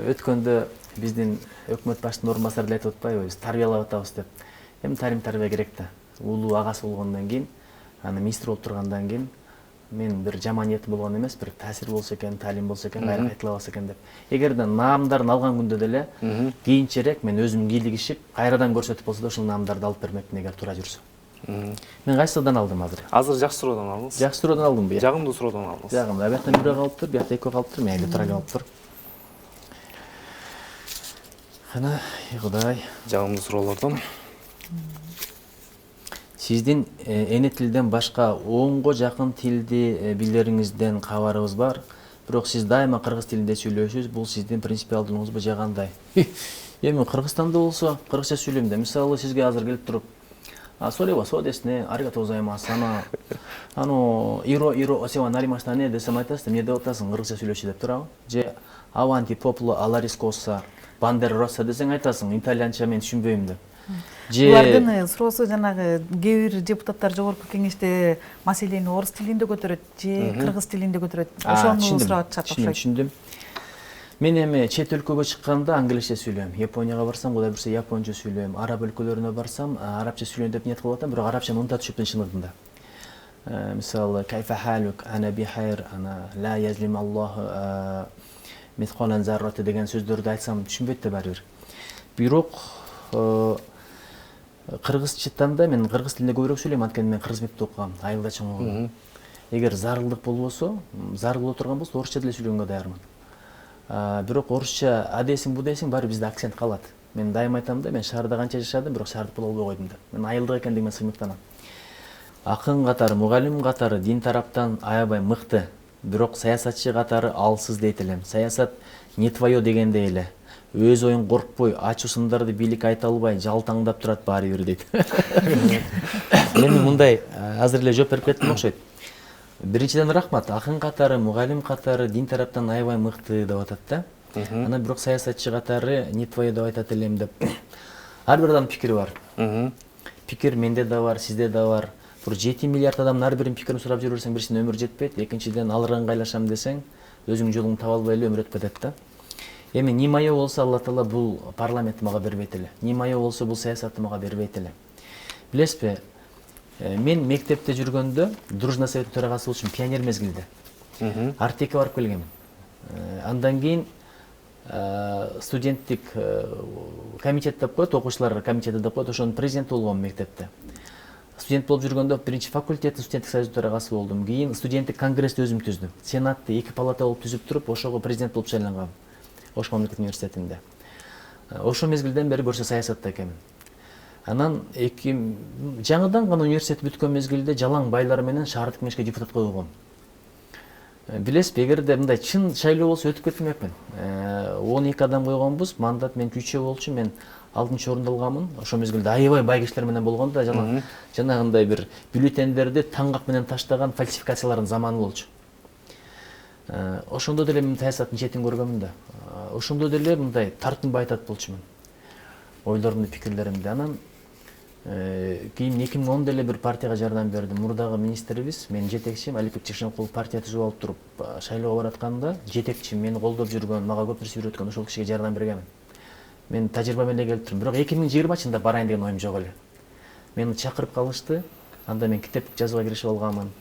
өткөндө биздин өкмөт башчынын орун басары деле айтып атпайбы, биз тарбиялап атабыз деп. Эми тарим тарбия керек да. Улуу агасы болгондон кийин, анан министр болуп тургандан кийин мен бир жаман ниетим болгон эмес, бир таасир болсо экен, таалим болсо экен, кайра кайталабаса экен деп. Эгерде наамдарын алган күндө деле кийинчерээк мен өзүм кийлигишип, кайрадан көрсөтүп болсо да ушул наамдарды алып бермекмин эгер туура жүрсө. Мен кайсыдан алдым азыр? Азыр жакшы суроодан алдыңыз. Жакшы суроодан алдымбы? Жагымдуу суроодан алдыңыз. Жагымдуу. Бияктан бирөө калыптыр, биякта экөө калыптыр, мен эле тура эле калыптыр. Кана, Кудай. Жагымдуу суроолордон. Сиздин эне тилден башка 10го жакын тилди билериңизден кабарыбыз бар. Бирок сиз дайыма кыргыз тилинде сүйлөшөсүз. Бул сиздин принципиалдуулугуңузбу же кандай? Эми Кыргызстанда болсо кыргызча сүйлөйм да. Мисалы сизге азыр келип туруп, "Сорива содесне, аригато гозаимасу, иро осева наримашта не десем айтасыз, эмне деп атасың, кыргызча сүйлөшү деп турабы? Же аванти попло аларискоса, бандер росса десең айтасың, итальянча мен түшүнбөйм деп. Булардын суроосу жанагы кээ бир депутаттар жогорку кеңеште маселени орус тилинде көтөрөт же кыргыз тилинде көтөрөт. Ошону сурап атышат окшойт. Түшүндүм. Мен эми чет өлкөгө чыкканда англисче сүйлөйм. Японияга барсам, кудай бурса японча сүйлөйм. Араб өлкөлөрүнө барсам, арабча сүйлөйм деп ниет кылып атам, бирок арабчаны унутуп түшүптүн чындыгында. Мисалы, кайфа халук, ана бихайр, ана ла язлим Аллах мithqalan zarrati деген сөздөрдү айтсам түшүнбөйт да баары бир. Бирок кыргызчадан мен кыргыз тилинде көбүрөөк сүйлөйм, анткени мен кыргыз мектепте окугам, айылда чоңойгом. Эгер зарылдык болбосо, зарыл боло турган болсо орусча деле сүйлөгөнгө даярмын. Бирок орусча а десиң, бу десиң, баары бизде акцент калат. Мен дайыма айтам да, мен шаарда канча жашадым, бирок шаардык боло албай койдум да. Мен айылдык экендигиме сыймыктанам. Акын катары, мугалим катары дин тараптан аябай мыкты, бирок саясатчы катары алсыз дейт элем. Саясат не твое дегендей эле. Өз оюн коркпой, ачуу сындарды бийлик айта албай, жалтаңдап турат баары бир дейт. Мен мындай азыр эле жооп берип кеттим окшойт. Биринчиден рахмат, акын катары, мугалим катары дин тараптан аябай мыкты деп атат да. Анан бирок саясатчы катары не твое деп айтат элем деп. Ар бир адамдын пикири бар. Пикир менде да бар, сизде да бар. Бир 7 миллиард адамдын ар биринин пикирин сурап жүрө берсең, бирисине өмүр жетпейт. Экинчиден алыр ыңгайлашам десең, өзүңдүн жолуңду таба албай эле өмүр өтүп кетет да. Эми не мое болсо Алла Таала бул парламентти мага бербейт эле. Не мое болсо бул саясатты мага бербейт эле. Билесизби? Мен мектепте жүргөндө дружный совет төрагасы болчумун пионер мезгилде. Артекке барып келгем. Андан кийин студенттик комитет деп коет, окуучулар комитети деп коет, ошонун президенти болгом мектепте. Студент болуп жүргөндө биринчи факультеттин студенттик союздун төрагасы болдум. Кийин студенттик конгрессти өзүм түздүм. Сенатты 2 палата болуп түзүп туруп, ошого президент болуп шайлангам. Ош мамлекеттик университетинде. Ошол мезгилден бери көрсө саясатта экенмин. Анан жаңыдан гана университет бүткөн мезгилде жалаң байлар менен шаардык кеңешке депутат койгом. Билесизби, эгерде мындай чын шайлоо болсо өтүп кетмекмин. 12 адам койгонбуз, мандат мен күчөө болчу, мен 6-чы орунду алганмын. Ошол мезгилде аябай бай кишилер менен болгон да, жанагындай бир бюллетендерди таңгак менен таштаган фальсификациялардын заманы болчу. Ошондо деле мен саясаттын четин көргөмүн да. Ошондо деле мындай тартынбай айтат болчумун. Ойлорумду, пикирлеримди. Анан кийин 2010 деле бир партияга жардам бердим. Мурдагы министрибиз, менин жетекчим Алипбек Чешенкулов партия түзүп алып туруп, шайлоого баратканда жетекчим, мени колдоп жүргөн, мага көп нерсе үйрөткөн ошол кишиге жардам бергенмин. Мен тажрыйба менен келип турдум. Бирок 2020-чында барайын деген оюм жок эле. Мени чакырып калышты. Анда мен китеп жазууга киришип алганмын.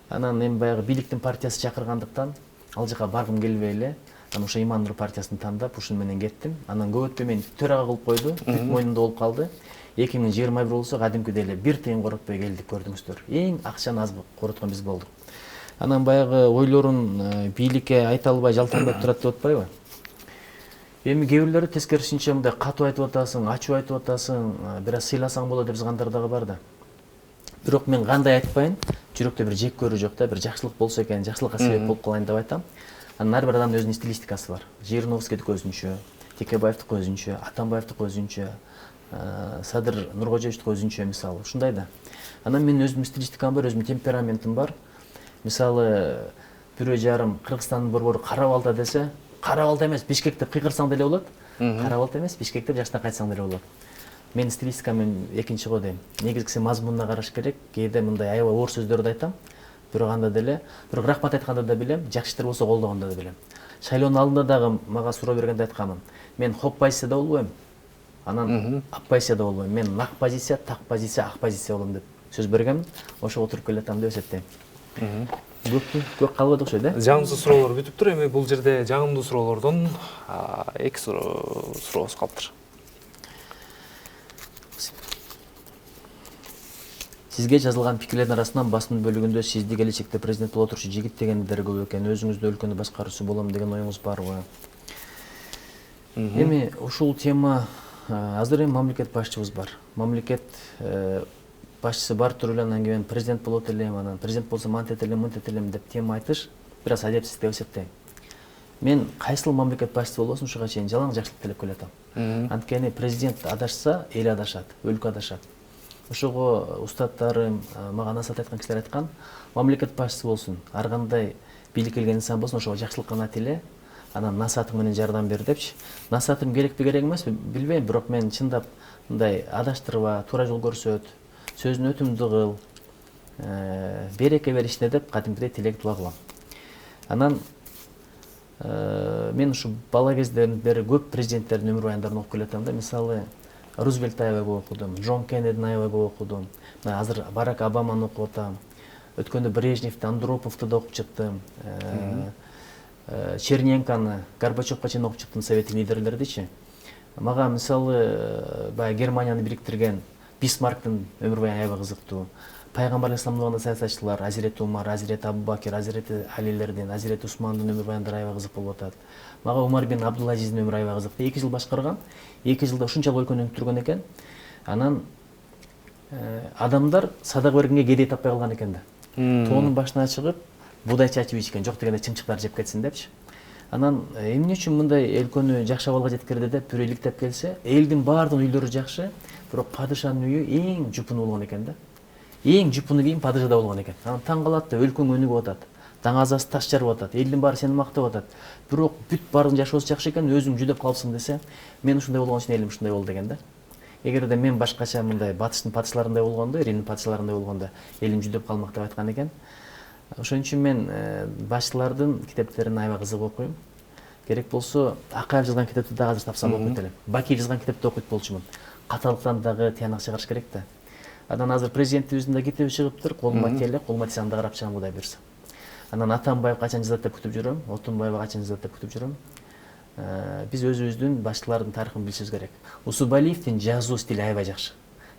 Анан эми баягы бийликтин партиясы чакыргандыктан ал жака баргым келбей эле, анан ошо Иман Нур партиясын тандап, ушун менен кеттим. Анан көп өтпөй мени төрага кылып койду, бүт мойнунда болуп калды. 2021 болсо кадимкидей эле бир тыйын коротпой келдик, көрдүңүздөр. Эң акчаны аз короткон биз болдук. Анан баягы ойлорун бийликке айта албай жалтаңдап турат деп атпайбы? Эми кээ бирлери тескерисинче мындай катуу айтып атасың, ачуу айтып атасың, бир аз сыйласаң болот деп жазгандар дагы бар да. Бирок мен кандай айтпайын, жүрөктө бир жек көрүү жок да, бир жакшылык болсо экен, жакшылыкка себеп болуп калайын деп айтам. Анан ар бир адамдын өзүнүн стилистикасы бар. Жириновскийдики өзүнчө, Текебаевдики өзүнчө, Атамбаевдики өзүнчө, Садыр Нуркожоевдики өзүнчө мисалы. Ушундай да. Анан менин өзүмдүн стилистикам бар, өзүмдүн темпераментим бар. Мисалы, бирөө жарым Кыргызстандын борбору Кара-Балта десе, Кара-Балта эмес, Бишкек деп кыйкырсаң деле болот. Кара-Балта эмес, Бишкек деп жаштан кайтсаң деле болот. Мен стилистикамын экинчи го дейм. Негизгиси мазмунуна караш керек. Кээде мындай аябай оор сөздөрдү айтам. Бирок анда деле, бирок рахмат айтканда да билем, жакшы иштер болсо колдогондо да билем. Шайлоонун алдында дагы мага суроо бергенде айтканмын. Мен хоп позицияда болбойм. Анан ап позицияда болбойм. Мен нак позиция, так позиция, ак позиция болом деп сөз бергенмин. Ошого отуруп келатам деп эсептейм. Көп калбады окшойт, да? Жагымсыз суроолор бүтүптүр. Эми бул жерде жагымдуу суроолордон 2 сурообуз калыптыр. Сизге жазылган пикирлердин арасынан басым бөлүгүндө сизди келечекте президент боло турчу жигит дегендер көп экен, өзүңүздө өлкөнү башкаруучу болом деген оюңуз барбы? Эми ушул тема азыр эми мамлекет башчыбыз бар. Мамлекет башчысы бар туруп эле анан кийин президент болот элем, анан президент болсо мантет элем, мынтет элем деп тема айтыш бир аз адепсиз деп эсептейм. Мен кайсыл мамлекет башчысы болбосун ушуга чейин жалаң жакшылык тилеп келатам. Анткени президент адашса, эл адашат, өлкө адашат. Ошого устаттарым, мага насаат айткан кишилер айткан, мамлекет башчысы болсун, ар кандай бийликке келген инсан болсун, ошого жакшылык гана тиле, анан насаатың менен жардам бер депчи. Насаатым керекпи керек эмеспи билбейм, бирок мен чындап мындай адаштырба, туура жол көрсөт, сөзүн өтүмдүү кыл, береке бер ишине деп кадимкидей тилек дуа кылам. Анан мен ушу бала кезден бери көп президенттердин өмүр баяндарын окуп келатам да. Мисалы Рузвельт аябай көп окудум, Джон Кеннедини аябай көп окудум. Азыр Барак Обаманы окуп атам. Өткөндө Брежневди, Андроповду да окуп чыктым. Черненконы, Горбачевка чейин окуп чыктым, совет лидерлердичи. Мага мисалы баягы Германияны бириктирген Бисмарктын өмүр баяны аябай кызыктуу. Пайгамбар исламдагы саясатчылар, Азирети Умар, Азирети Абубакир, Азирети Алилердин, Азирети Усмандын өмүр баяндары аябай кызык болуп атат. Мага Умар бин Абдулазиздин өмүрү аябай кызык. 2 жыл башкарган, 2 жылда ушунчалык өлкөнү өнүктүргөн экен. Анан адамдар садага бергенге кедей таппай калган экен да. Тоонун башына чыгып, будай чачып ичкен, жок дегенде чымчыктар жеп кетсин депчи. Анан эмне үчүн мындай өлкөнү жакшы абалга жеткирди деп бирөө иликтеп келсе, элдин баардыгынын үйлөрү жакшы, бирок падышанын үйү эң жупуну болгон экен да. Эң жупуну кийин падышада болгон экен. Анан таң калат да, өлкөң өнүгүп атат. Даңазасы таш жарып атат, элдин баары сени мактап атат. Бирок бүт баардыгын жашоосу жакшы экен, өзүң жүдөп калыпсың десе, мен ушундай болгон үчүн элим ушундай болду деген да. Эгерде мен башкача мындай батыштын падышаларындай болгондо, Римдин падышаларындай болгондо элим жүдөп калмак деп айткан экен. Ошон үчүн мен башчылардын китептерин аябай кызыгып окуйм. Керек болсо Акаев жазган китепти дагы азыр тапсам окуйт элем. Бакиев жазган китепти окуйт болчумун. Каталыктан дагы тыянак чыгарыш керек да. Анан азыр президентибиздин да китеби чыгыптыр, колума келе, колума тисе анда карап чыгам, Кудай буйрса. Анан Атамбаев качан жазат деп күтүп жүрөм, Отунбаева качан жазат деп күтүп жүрөм. Биз өзүбүздүн башчылардын тарыхын билишибиз керек. Усубалиевдин жазуу стили аябай жакшы.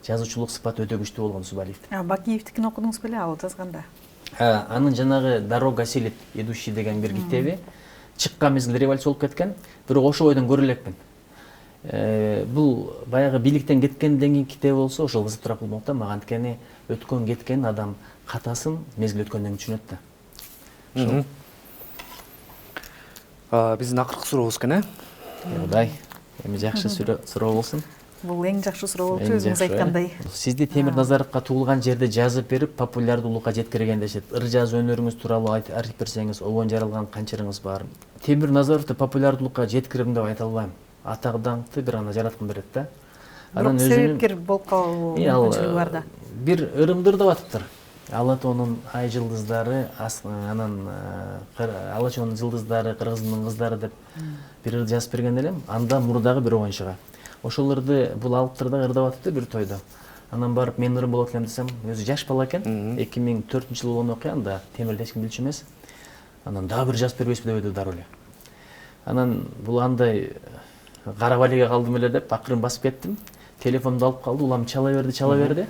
Жазуучулук сыпаты өтө күчтүү болгон Усубалиевдин. Бакиевдикин окудуңуз беле ал жазганда? Анын жанагы Дорога селит идущий деген бир китеби чыккан мезгилде революция болуп кеткен, бирок ошол бойдон көрө элекмин. Бул баягы бийликтен кеткенден кийин китеби болсо ошол кызыктуураак болмок да мага, анткени өткөн кеткен адам катасын мезгил өткөндөн кийин түшүнөт да. Биздин акыркы сурообуз экен, Кудай, эми жакшы суроо болсун. Бул эң жакшы суроо болчу, өзүңүз айткандай. Сизди Темир Назаровго туулган жерде жазып берип, популярдуулукка жеткирген дешет. Ыр жазуу өнөрүңүз тууралуу айтып берсеңиз, обон жаралган канчырыңыз бар? Темир Назаровду популярдуулукка жеткирдим деп айта албайм. Атак даңкты бир ана жараткым берет да. Бирок себепкер болуп калуу мүмкүнчүлүгү бар да. Бир ырымдыр деп атыптыр. Алатоонун ай жылдыздары, анан Алатоонун жылдыздары, кыргыздын кыздары деп бир ыр жазып берген элем. Анда мурдагы бир оюнчуга. Ошол ырды бул алыптыр да ырдап атыптыр бир тойдо. Анан барып мен ырым болот элем десем, өзү жаш бала экен. 2004-жылы болгон окуя, анда Темирди эч ким билчү эмес. Анан дагы бир жазып бербейсизби деп дароо эле. Анан бул андай кара балиге калдым эле деп акырын басып кеттим. Телефонду алып калды, улам чала берди.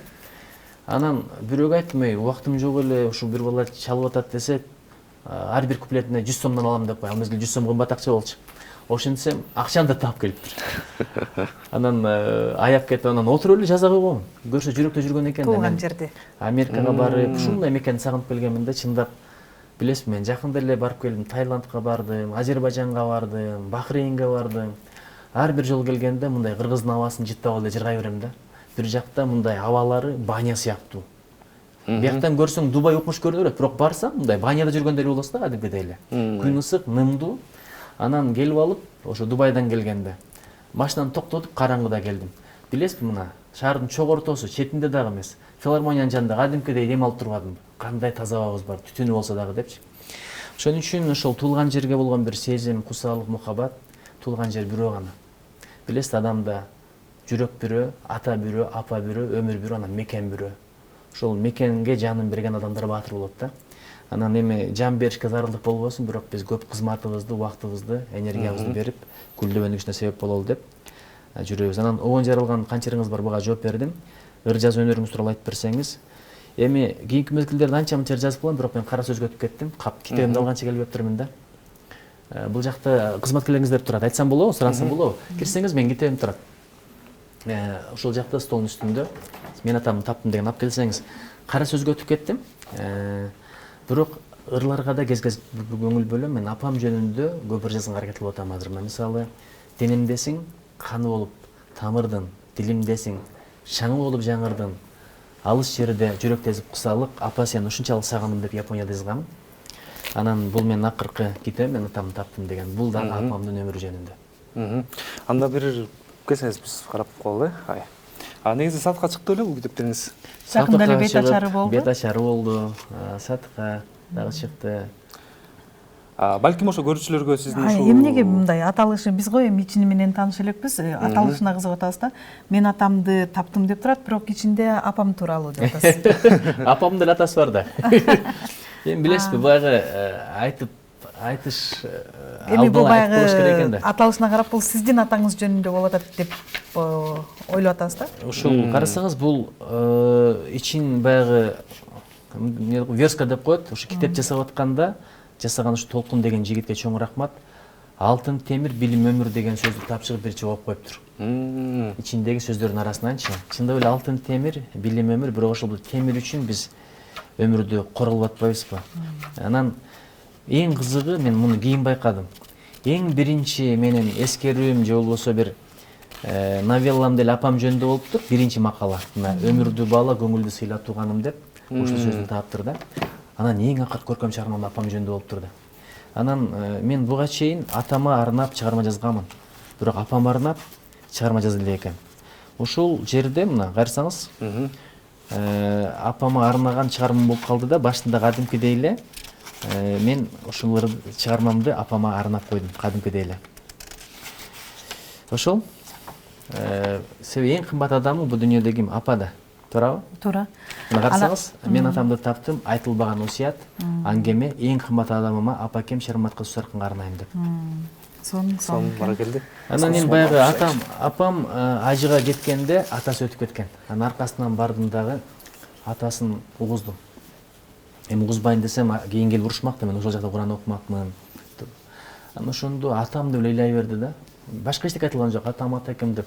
Анан бирөөгө айттым, убактым жок эле, ушу бир бала чалып атат десе, ар бир куплетине 100 сомдон алам деп кой. Ал мезгил 100 сом кымбат акча болчу. Ошентсем акчаны да таап келиптир. Анан аяп кетип, анан отуруп эле жаза койгом. Көрсө жүрөктө жүргөн экен. Туулган жерде. Америкага барып, ушундай мекенди сагынып келгенмин да, чындап. Билесизби, мен жакында эле барып келдим, Таиландка бардым, Азербайжанга бардым, Бахрейнге бардым. Ар бир жолу келгенде мындай кыргыздын абасын жыттап алып жыргай берем да. Бир жакта мындай абалары баня сыяктуу. Бияктан көрсөң Дубай укмуш көрүнө берет, бирок барсаң мындай баняда жүргөндөй болосуң да, кадимкидей эле. Күн ысык, нымдуу. Анан келип алып, ошо Дубайдан келгенде машинаны токтотуп караңгыда келдим. Билесизби, мына шаардын чок ортосу, четинде дагы эмес, филармониянын жанында кадимкидей дем алып турбадым. Кандай таза абабыз бар, түтүнү болсо дагы депчи. Ошон үчүн ошол туулган жерге болгон бир сезим, кусалык, мухаббат, туулган жер бирөө гана. Билесиз, адамда жүрөк бирөө, ата бирөө, апа бирөө, өмүр бирөө, анан мекен бирөө. Ошол мекенге жанын берген адамдар баатыр болот да. Анан эми жан беришке зарылдык болбосун, бирок биз көп кызматыбызды, убактыбызды, энергиябызды берип, гүлдөө өнүгүшүнө себеп бололу деп жүрөбүз. Анан обон жаралган канчерыңыз бар, буга жооп бердим. Ыр жазуу өнөрүңүз тууралуу айтып берсеңиз, Эми кийинки мезгилдерде анча мынча жазып койгом, бирок мен кара сөзгө өтүп кеттим. Китебимди алганча келип өптүрмүн да. Бул жакта кызматкерлериңиздер турат. Айтсам болобу, сурасам болобу? Кирсеңиз менин китебим турат. Ошол жакта столдун үстүндө мен атамды таптым деген алып келсеңиз. Кара сөзгө өтүп кеттим. Бирок ырларга да кез-кез көңүл бөлөм. Мен апам жөнүндө көп ыр жазганга аракет кылып атам азыр. Мисалы, денемдесиң, каны болуп тамырдын, дилимдесиң, шаңы болуп жаңырдын, алыс жерде жүрөк тезип кысалык, апа сени ушунчалык сагындым деп Японияда жазгам. Анан бул менин акыркы китебим, мен атамды таптым деген. Бул да апамдын өмүрү жөнүндө. Анда бир келсеңиз биз карап коелу, негизи сатка чыкты беле бул китептериңиз? Жакында эле бет ачары болду. Бет ачары болду, сатка дагы чыкты. Балким ошо көрүүчүлөргө сиздин ушул эмнеге мындай аталышы биз го эми ичини менен тааныша элекпиз, аталышына кызыгып атабыз да. Мен атамды таптым деп турат, бирок ичинде апам тууралуу деп атасыз. Апамдын деле атасы бар да. Эми билесизби, баягы айтыш Эми бул баягы аталышына карап бул сиздин атаңыз жөнүндө болуп атат деп ойлоп атабыз да. Ушул карасаңыз бул ичин баягы верска деп коет. Ушу китеп жасап атканда жасаган ушу Толкун деген жигитке чоң рахмат. Алтын темир билим өмүр деген сөздү тапшырып бирчи окуп коюптур. Ичиндеги сөздөрдүн арасынанчы. Чындап эле алтын темир билим өмүр, бирок ошол темир үчүн биз өмүрдү корголуп атпайбызбы? Анан эң кызыгы, мен муну кийин байкадым. Эң биринчи менин эскерүүм же болбосо бир новеллам деле апам жөнүндө болуптур. Биринчи макала. Мына өмүрдү баала, көңүлдү сыйла тууганым деп ушул сөздү таптыр да. Анан эң акыркы көркөм чыгармам апам жөнүндө болуптур да. Анан мен буга чейин атама арнап чыгарма жазганмын. Бирок апама арнап чыгарма жаза элек экен. Ушул жерде мына карасаңыз, апама арнаган чыгармам болуп калды да, башында кадимкидей эле мен ушул чыгармамды апама арнап койдум, кадимкидей эле. Ошол себеби эң кымбат адамы бул дүйнөдө ким? Апа да. Туурабы? Туура. Мына карасаңыз, мен атамды таптым, айтылбаган осуят, аңгеме эң кымбат адамыма апакем Шерматка Сусаркынга арнайм деп. Сон баракелде. Анан мен баягы апам ажыга кеткенде атасы өтүп кеткен. Анан аркасынан бардым дагы атасын угуздум. Эми угузбайын десем кийин келип урушмак да, мен ошол жакта Куран окумакмын. Анан ошондо атам деп ыйлай берди да. Башка эчтеке айтылган жок, атакем деп.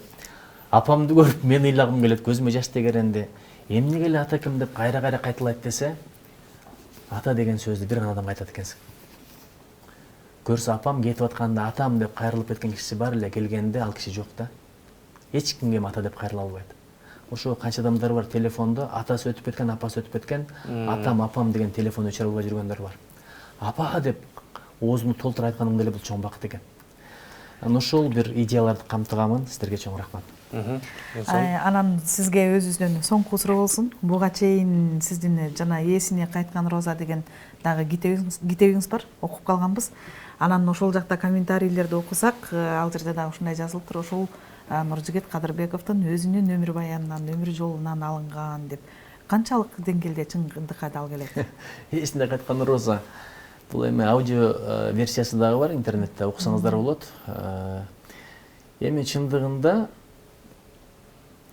Апамды көрүп мен ыйлагым келет, көзүмө жаш тегеренди. Эмнеге эле атакем деп кайра-кайра кайталайт десе, ата деген сөздү бир гана адам айтат экенсиң. Көрсө апам кетип атканда атам деп кайрылып кеткен киши бар эле, келгенде ал киши жок да. Эч кимге ата деп кайрыла албайт. Ошо канча адамдар бар телефондо атасы өтүп кеткен, апасы өтүп кеткен, атам апам деген телефон өчүрө албай жүргөндөр бар. Апа деп оозумду толтура айтканым деле бул чоң бакыт экен. Анан ошол бир идеяларды камтыганмын, сиздерге чоң рахмат. Анан сизге өзүбүздөн соңку суроо болсун. Буга чейин сиздин жана ээсине кайткан роза деген дагы китебиңиз бар, окуп калганбыз. Анан ошол жакта комментарийлерди окусак, ал жерде дагы ушундай жазылыптыр. Ошол Нуржигит Кадырбековдун өзүнүн өмүр баянынан, өмүр жолунан алынган деп. Канчалык деңгээлде чындыкка дал келет? Ээсине кайткан роза. Бул эми аудио версиясы дагы бар интернетте, окусаңыздар болот. Эми чындыгында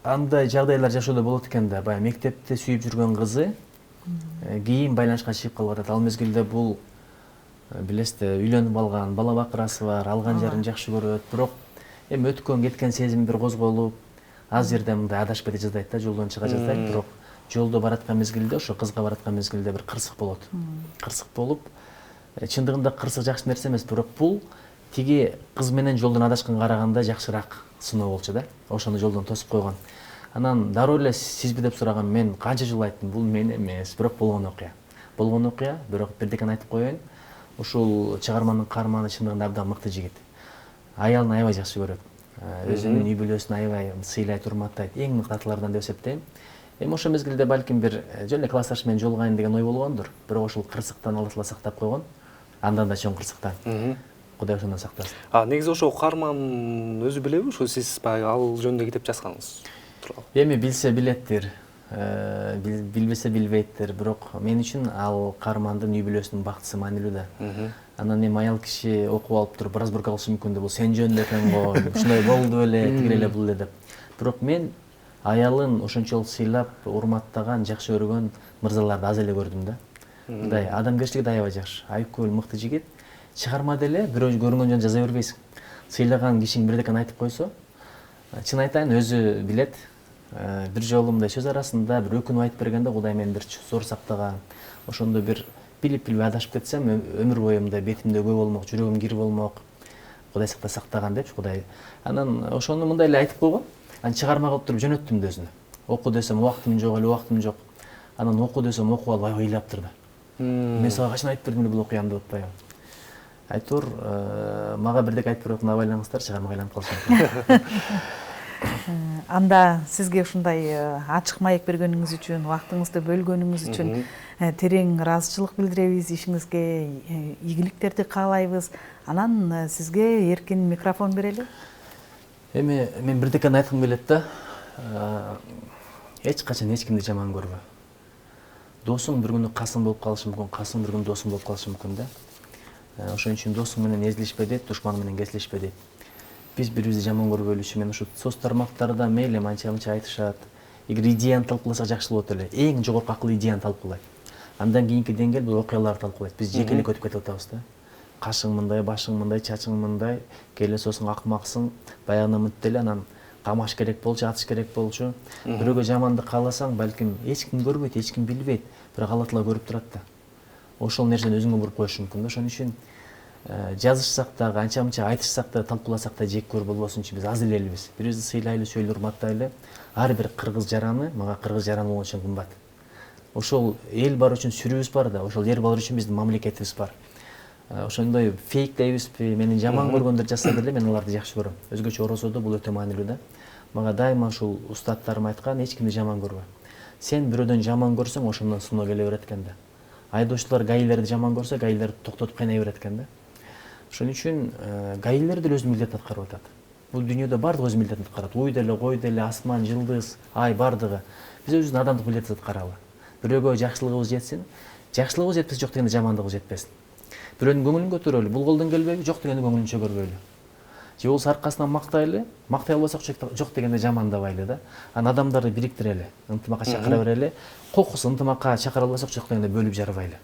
андай жагдайлар жашоодо болот экен да, баягы мектепте сүйүп жүргөн кызы кийин байланышка чыгып калып атат. Ал мезгилде бул билесизби, үйлөнүп алган, бала бакырасы бар, алган жарын жакшы көрөт, бирок эми өткөн кеткен сезим бир козголуп, аз жерде мындай адашып кете жаздайт да, жолдон чыга жаздайт, бирок жолдо бараткан мезгилде, ошо кызга бараткан мезгилде бир кырсык болот. Кырсык болуп, чындыгында кырсык жакшы нерсе эмес, бирок бул тиги кыз менен жолдон адашканга караганда жакшыраак сыноо болчу да. Ошону жолдон тосуп койгон. Анан дароо эле сизби деп сураган, мен канча жыл айттым, бул мен эмес, бирок болгон окуя. Болгон окуя, бирок бирдекени айтып коеюн. Ушул чыгарманын каарманы чындыгында абдан мыкты жигит. Аялын аябай жакшы көрөт. Өзүнүн үй бүлөсүн аябай сыйлайт, урматтайт. Эң мыкты аталардан деп эсептейм. Эми ошол мезгилде балким бир жөн эле классташ менен жолугайын деген ой болгондур. Бирок ошол кырсыктан Алла Таала сактап койгон. Андан да чоң кырсыктан. Кудай ошондон сактасын. Негизи ошо каарман өзү билеби? Ошо сиз баягы ал жөнүндө китеп жазганыңыз тууралуу. Эми билсе билеттир, билбесе билбейттир, бирок мен үчүн ал каармандын үй бүлөсүнүн бактысы маанилүү да. Анан эми аял киши окуп алып туруп бир аз буркалышы мүмкүн да, бул сен жөнүндө экен го, ушундай болду эле, тигил эле бул эле деп. Бирок мен аялын ошончолук сыйлап урматтаган, жакшы көргөн мырзаларды аз эле көрдүм да. Мындай адамгерчилиги да аябай жакшы. Айкөл мыкты жигит. Чыгарма деле бирөө көргөн жөн жаза бербейсиң. Сыйлаган кишиң бирдекени айтып койсо, чын айтайын өзү билет. Бир жолу мындай сөз арасында бир өкүнүп айтып бергенде Кудай мени бир зор сактаган. Ошондо бир билип адашып кетсем, өмүр бою мындай бетимде өгө болмок, жүрөгүм кир болмок. Кудай сактаган депчи Кудай. Анан ошону мындай эле айтып койгом. Анан чыгарма кылып туруп жөнөттүм да өзүнө. Оку десем убактым жок, эле убактым жок. Анан оку десем окуп алып ыйлап турду. Мен сага качан айтып бердим эле бул окуянды деп атпайбы. Айтор, мага бирдеке айтып берип абайлаңыздар, чыгармага айланып калышат. Анда сизге ушундай ачык маек бергениңиз үчүн, убактыңызды бөлгөнүңүз үчүн терең ыраазычылык билдиребиз, ишиңизге ийгиликтерди каалайбыз. Анан сизге эркин микрофон берели. Эми мен бирдекени айткым келет да. Эч качан эч кимди жаман көрбө. Досуң бир күнү касың болуп калышы мүмкүн, касың бир күнү досуң болуп калышы мүмкүн да. Ошон үчүн досуң менен эзилишпе дейт, душман менен кесилишпе дейт. Биз бири-бирибизди жаман көрбөйлү үчүн мен ушу соц тармактарда мейли анча-мынча айтышат. Эгер идеяны талкууласак жакшы болот эле. Эң жогорку акыл идеяны талкуулайт. Андан кийинки деңгээл бул окуяларды талкуулайт. Биз жекелик өтүп кетип атабыз да. Кашың мындай, башың мындай, чачың мындай, келе соосуң акмаксың, баягына мынтип эле анан камаш керек болчу, атыш керек болчу. Бирөөгө жамандык кааласаң, балким эч ким көрбөйт, эч ким билбейт, бирок Алла Таала көрүп турат да. Ошол нерсени өзүңө буруп коюш мүмкүн да. Ошон үчүн жазышсак дагы, анча-мынча айтышсак да, талкууласак да жек көр болбосун үчүн биз аз эле элбиз. Бирибизди сыйлайлы, сөйлөй, урматтайлы. Ар бир кыргыз жараны мага кыргыз жараны болгон үчүн кымбат. Ошол эл бар үчүн сүрүбүз бар да, ошол эл бар үчүн биздин мамлекетибиз бар. Ошондой фейк дейбизби, мени жаман көргөндөр жасаса деле мен аларды жакшы көрөм. Өзгөчө орозодо бул өтө маанилүү да. Мага дайыма ушул устаттарым айткан, эч кимди жаман көрбө. Сен бирөөдөн жаман көрсөң, ошондон суноо келе берет экен да. Айдоочулар гаилерди жаман көрсө, гаилерди токтотуп кайнай берет экен да. Ошон үчүн гаилер деле өз милдетин аткарып атат. Бул дүйнөдө бардыгы өз милдетин аткарат. Уй деле, кой деле, асман, жылдыз, ай бардыгы. Биз өзүбүздүн адамдык милдетибизди аткаралы. Бирөөгө жакшылыгыбыз жетсин, жакшылыгыбыз жетпесе жок дегенде жамандыгыбыз жетпесин. Бирөөнүн көңүлүн көтөрөлү, бул колдон келбейби, жок дегенде көңүлүн чөгөрбөйлү. Же болбосо аркасынан мактайлы, мактай албасак жок дегенде жамандабайлы да. Анан адамдарды бириктирели, ынтымакка чакыра берели. Кокус ынтымакка чакыра албасак жок дегенде бөлүп жарбайлы.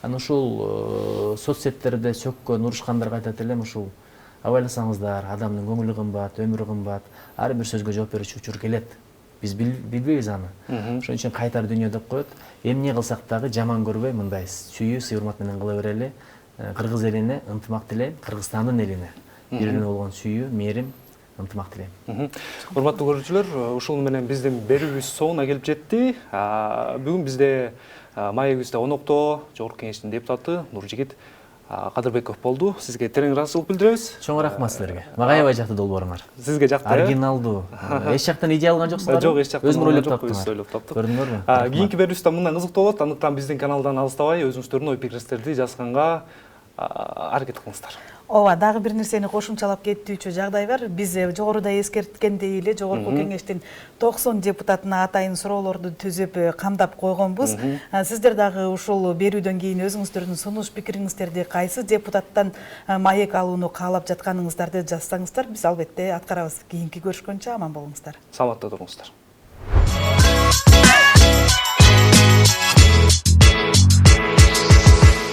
Анан ушул соцсеттерде сөккөн, урушкандарга айтат элем, ушул абайласаңыздар, адамдын көңүлү кымбат, өмүрү кымбат, ар бир сөзгө жооп берүүчү учур келет. Биз билбейбиз аны. Ошон үчүн кайтар дүйнө деп коет. Эмне кылсак дагы жаман көрбөй, мындай сүйүү, сый урмат менен кыла берели. Кыргыз элине ынтымак тилейм, Кыргызстандын элине бири-бирине болгон сүйүү, мээрим, ынтымак тилейм. Урматтуу көрүүчүлөр, ушул менен биздин берүүбүз соңуна келип жетти. Бүгүн бизде маегибизде коноктоо Жогорку Кеңештин депутаты Нуржигит Кадырбеков болду. Сизге терең ыраазычылык билдиребиз. Чоң рахмат силерге. Мага аябай жакты долбооруңар. Сизге жакты. Оригиналдуу. Эч жактан идея алган жоксуңар? Жок, эч жактан. Өзүңөр ойлоп таптыңар. Көрдүңөрбү? Кийинки берүүбүз да мындан кызыктуу болот. Андыктан биздин каналдан алыстабай өзүңүздөрдүн ой пикириңиздерди жазганга аракет кылыңыздар. Ооба, дагы бир нерсени кошумчалап кеттүүчү жагдай бар. Биз жогоруда эскерткендей эле Жогорку Кеңештин 90 депутатына атайын суроолорду түзүп камдап койгонбуз. Сиздер дагы ушул берүүдөн кийин өзүңүздөрдүн сунуш пикириңиздерди, кайсы депутаттан маек алууну каалап жатканыңыздарды жазсаңыздар, биз албетте аткарабыз. Кийинки көрүшкөнчө аман болуңуздар. Саламатта туруңуздар.